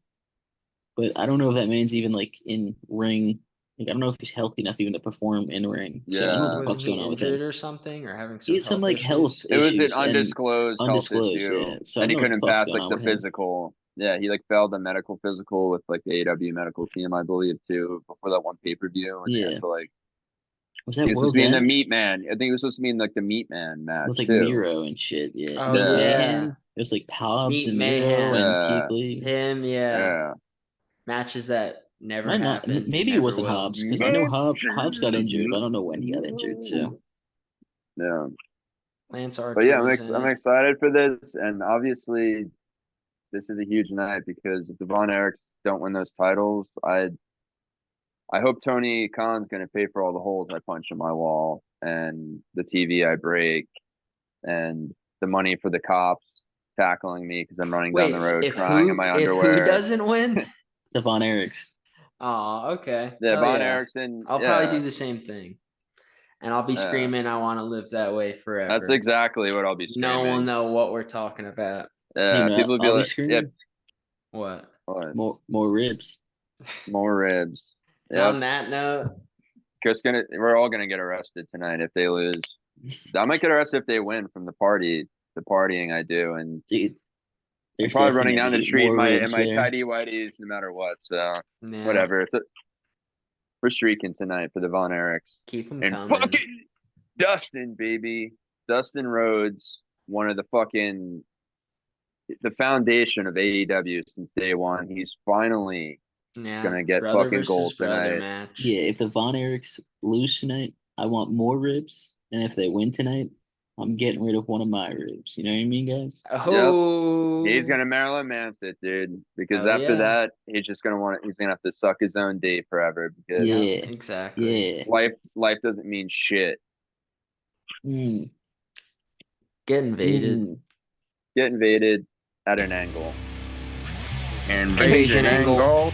But I don't know if that man's even like in ring. Like, I don't know if he's healthy enough even to perform in ring. Yeah. So I don't know what's going on with him. Or something, or having some. He had some like health. It was an undisclosed health issue, yeah. So and he couldn't pass like the physical. Yeah, he like failed the medical physical with like the AEW medical team, I believe, too, before that one pay-per-view. And yeah. To, like, was that he was supposed to be in the Meat Man? I think he was supposed to be in like the Meat Man match with like too. Miro and shit. Yeah. Oh yeah. It was like Hobbs and Mayhem. Miro and Keith Lee. Him, yeah. Matches that never happened. Maybe it wasn't Hobbs, because I know Hobbs got injured, but I don't know when he got injured. So yeah. Lance Archer. But yeah, I'm excited for this, and obviously this is a huge night because if the Von Erichs don't win those titles, I hope Tony Khan's going to pay for all the holes I punch in my wall and the TV I break and the money for the cops tackling me because I'm running down the road crying in my underwear. Who doesn't win? The Von Erichs. Oh, okay. Yeah, Von Erichs. I'll probably do the same thing. And I'll be screaming, I want to live that way forever. That's exactly what I'll be screaming. No one will know what we're talking about. Yeah, people will be like, screaming. What? More ribs. More ribs. Yep. On that note, we're all gonna get arrested tonight if they lose. I might get arrested if they win from the partying I do, and dude, I'm probably running down the street in my tidy whities no matter what. So whatever. We're streaking tonight for the Von Erichs. Keep them and coming. Fucking Dustin, baby. Dustin Rhodes, one of the foundation of AEW since day one. He's finally gonna get fucking gold tonight. Match. Yeah, if the Von Erichs lose tonight, I want more ribs. And if they win tonight, I'm getting rid of one of my ribs. You know what I mean, guys? Oh, yep. He's gonna Marilyn Manson it, dude. Because after that, he's gonna have to suck his own D forever. Because exactly. Yeah. Life doesn't mean shit. Mm. Get invaded. Get invaded at an angle. Invasion angle.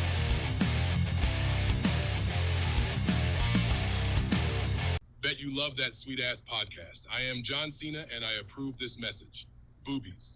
Bet you love that sweet ass podcast. I am John Cena and I approve this message. Boobies.